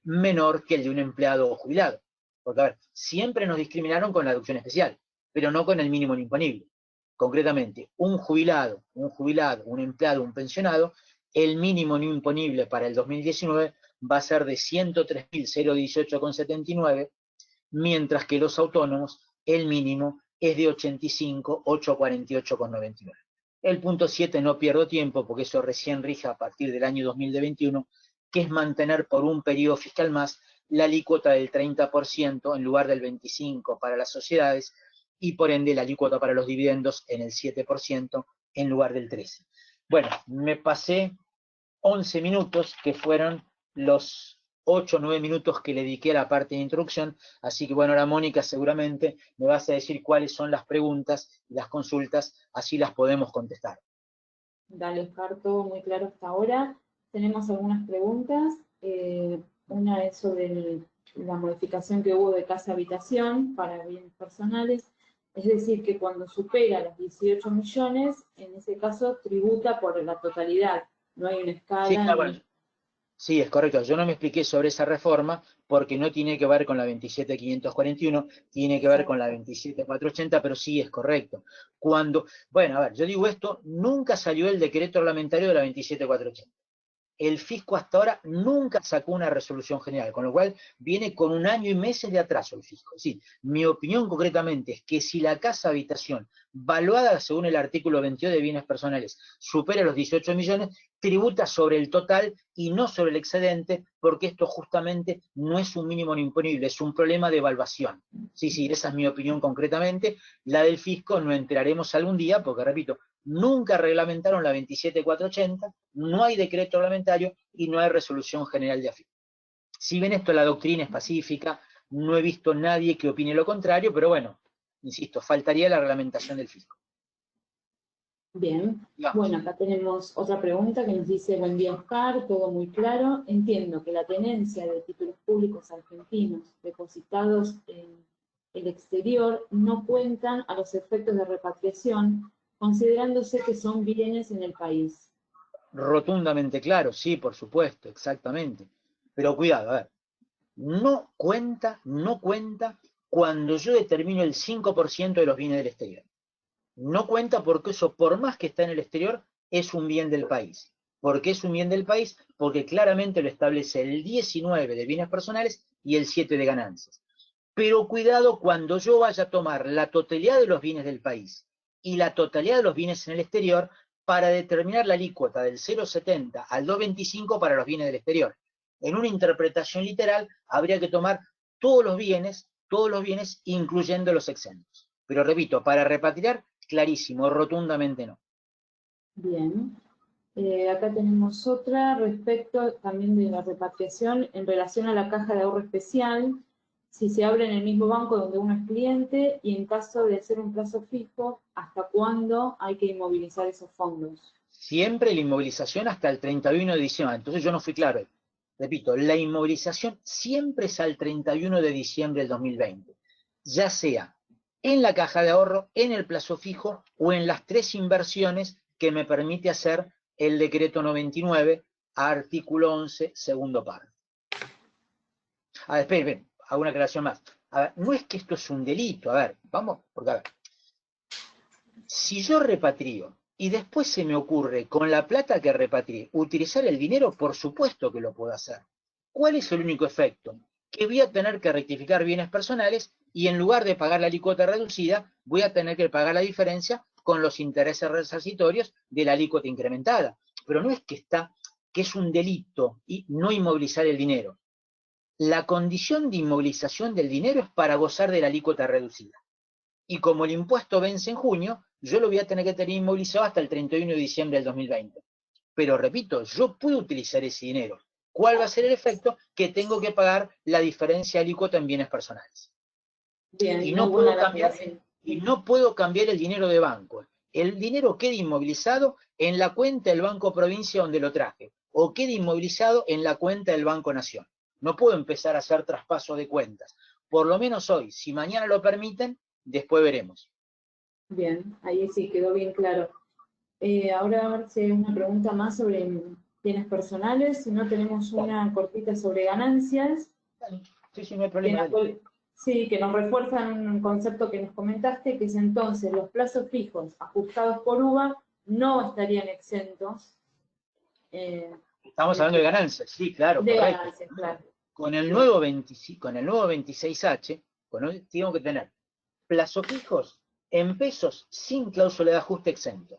menor que el de un empleado o jubilado. Porque, a ver, siempre nos discriminaron con la deducción especial, pero no con el mínimo imponible. Concretamente, un jubilado, un empleado, un pensionado, el mínimo no imponible para el 2019 va a ser de 103.018,79, mientras que los autónomos, el mínimo es de 85.848,99. El punto 7 no pierdo tiempo, porque eso recién rige a partir del año 2021, que es mantener por un periodo fiscal más la alícuota del 30% en lugar del 25% para las sociedades, y por ende la alícuota para los dividendos en el 7% en lugar del 13%. Bueno, me pasé 11 minutos, que fueron los 8 o 9 minutos que le dediqué a la parte de introducción, así que bueno, ahora Mónica seguramente me vas a decir cuáles son las preguntas y las consultas, así las podemos contestar. Dale, Oscar, todo muy claro hasta ahora. Tenemos algunas preguntas. Una es sobre la modificación que hubo de casa-habitación para bienes personales. Es decir, que cuando supera los 18 millones, en ese caso tributa por la totalidad. No hay una escala. Sí, claro, sí, es correcto. Yo no me expliqué sobre esa reforma porque no tiene que ver con la 27.541, tiene que ver con la 27.480, pero sí es correcto. Bueno, a ver, yo digo esto, nunca salió el decreto reglamentario de la 27.480. El fisco hasta ahora nunca sacó una resolución general, con lo cual viene con 1 año y meses de atraso el fisco. Es decir, mi opinión concretamente es que si la casa habitación, valuada según el artículo 22 de bienes personales, supera los 18 millones, tributa sobre el total y no sobre el excedente, porque esto justamente no es un mínimo imponible, es un problema de evaluación. Sí, esa es mi opinión concretamente. La del fisco no entraremos algún día, porque repito, nunca reglamentaron la 27.480, no hay decreto reglamentario y no hay resolución general de AFIP. Si bien esto la doctrina es pacífica, no he visto nadie que opine lo contrario, pero bueno, insisto, faltaría la reglamentación del fisco. Bien, bueno, acá tenemos otra pregunta que nos dice: buen día, Oscar, todo muy claro. Entiendo que la tenencia de títulos públicos argentinos depositados en el exterior no cuentan a los efectos de repatriación, considerándose que son bienes en el país. Rotundamente claro, sí, por supuesto, exactamente. Pero cuidado, a ver, no cuenta cuando yo determino el 5% de los bienes del exterior. No cuenta porque eso, por más que está en el exterior, es un bien del país. ¿Por qué es un bien del país? Porque claramente lo establece el 19 de bienes personales y el 7 de ganancias. Pero cuidado cuando yo vaya a tomar la totalidad de los bienes del país y la totalidad de los bienes en el exterior para determinar la alícuota del 0,70 al 2,25 para los bienes del exterior. En una interpretación literal habría que tomar todos los bienes, incluyendo los exentos. Pero repito, para repatriar, clarísimo, rotundamente no. Bien. Acá tenemos otra respecto también de la repatriación en relación a la caja de ahorro especial, si se abre en el mismo banco donde uno es cliente y en caso de ser un plazo fijo, ¿hasta cuándo hay que inmovilizar esos fondos? Siempre la inmovilización hasta el 31 de diciembre. Entonces yo no fui claro. Repito, la inmovilización siempre es al 31 de diciembre del 2020, ya sea en la caja de ahorro, en el plazo fijo o en las 3 inversiones que me permite hacer el decreto 99, artículo 11, segundo párrafo. A ver, esperen, hago una aclaración más. A ver, no es que esto es un delito, a ver, vamos, porque a ver, si yo repatrio y después se me ocurre, con la plata que repatrié, utilizar el dinero, por supuesto que lo puedo hacer. ¿Cuál es el único efecto? Que voy a tener que rectificar bienes personales y en lugar de pagar la alícuota reducida, voy a tener que pagar la diferencia con los intereses resarcitorios de la alícuota incrementada. Pero no es que es un delito y no inmovilizar el dinero. La condición de inmovilización del dinero es para gozar de la alícuota reducida. Y como el impuesto vence en junio, yo lo voy a tener que tener inmovilizado hasta el 31 de diciembre del 2020. Pero repito, yo puedo utilizar ese dinero. ¿Cuál va a ser el efecto? Que tengo que pagar la diferencia alícuota en bienes personales. Bien, y no puedo cambiar el dinero de banco. el dinero quede inmovilizado en la cuenta del Banco Provincia donde lo traje, o quede inmovilizado en la cuenta del Banco Nación. No puedo empezar a hacer traspaso de cuentas. Por lo menos hoy, si mañana lo permiten, después veremos. Bien, ahí sí quedó bien claro. Ahora a ver si hay una pregunta más sobre bienes personales, si no tenemos una cortita sobre ganancias. Sí, sí, no hay problema. Sí, que nos refuerzan un concepto que nos comentaste, que es entonces los plazos fijos ajustados por UVA no estarían exentos. Estamos hablando de ganancias, sí, claro, de correcto. Ganancias, claro. Con el nuevo 26H, tengo que tener plazos fijos en pesos sin cláusula de ajuste exento.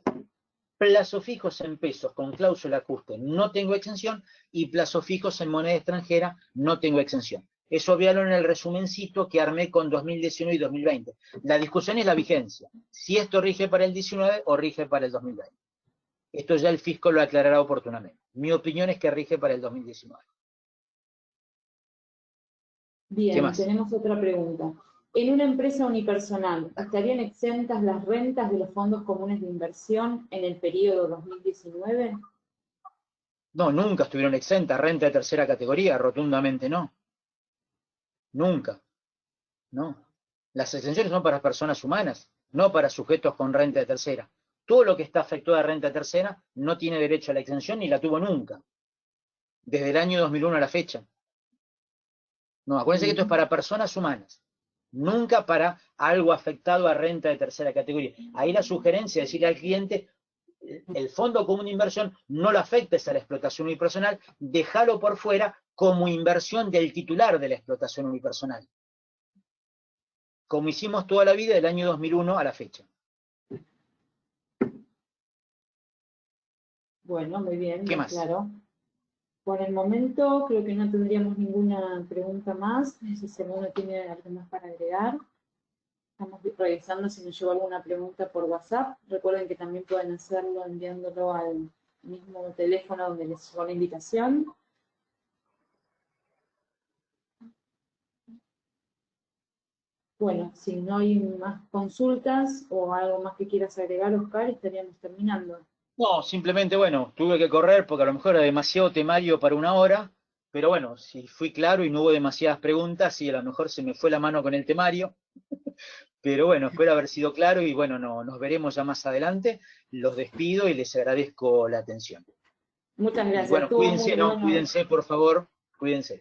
Plazos fijos en pesos con cláusula de ajuste no tengo exención, y plazos fijos en moneda extranjera no tengo exención. Eso véalo en el resumencito que armé con 2019 y 2020. La discusión es la vigencia. Si esto rige para el 19 o rige para el 2020. Esto ya el fisco lo aclarará oportunamente. Mi opinión es que rige para el 2019. Bien, tenemos otra pregunta. En una empresa unipersonal, ¿estarían exentas las rentas de los fondos comunes de inversión en el periodo 2019? No, nunca estuvieron exentas. Renta de tercera categoría, rotundamente no. Nunca. No. Las exenciones son para personas humanas, no para sujetos con renta de tercera. Todo lo que está afectado a renta de tercera no tiene derecho a la exención ni la tuvo nunca. Desde el año 2001 a la fecha. No, acuérdense que esto es para personas humanas. Nunca para algo afectado a renta de tercera categoría. Ahí la sugerencia es decirle al cliente, el fondo común de inversión no lo afectes a la explotación unipersonal, déjalo por fuera como inversión del titular de la explotación unipersonal. Como hicimos toda la vida del año 2001 a la fecha. Bueno, muy bien, ¿Qué más? claro. Por el momento creo que no tendríamos ninguna pregunta más. No sé si alguno tiene algo más para agregar. Estamos revisando si nos llegó alguna pregunta por WhatsApp. Recuerden que también pueden hacerlo enviándolo al mismo teléfono donde les llegó la invitación. Bueno, si no hay más consultas o algo más que quieras agregar, Oscar, estaríamos terminando. No, simplemente, bueno, tuve que correr porque a lo mejor era demasiado temario para una hora, pero bueno, si fui claro y no hubo demasiadas preguntas, y a lo mejor se me fue la mano con el temario, pero bueno, espero haber sido claro y bueno, nos veremos ya más adelante. Los despido y les agradezco la atención. Muchas Y gracias. bueno, Estuvo muy cuídense, bueno. cuídense, por favor, cuídense.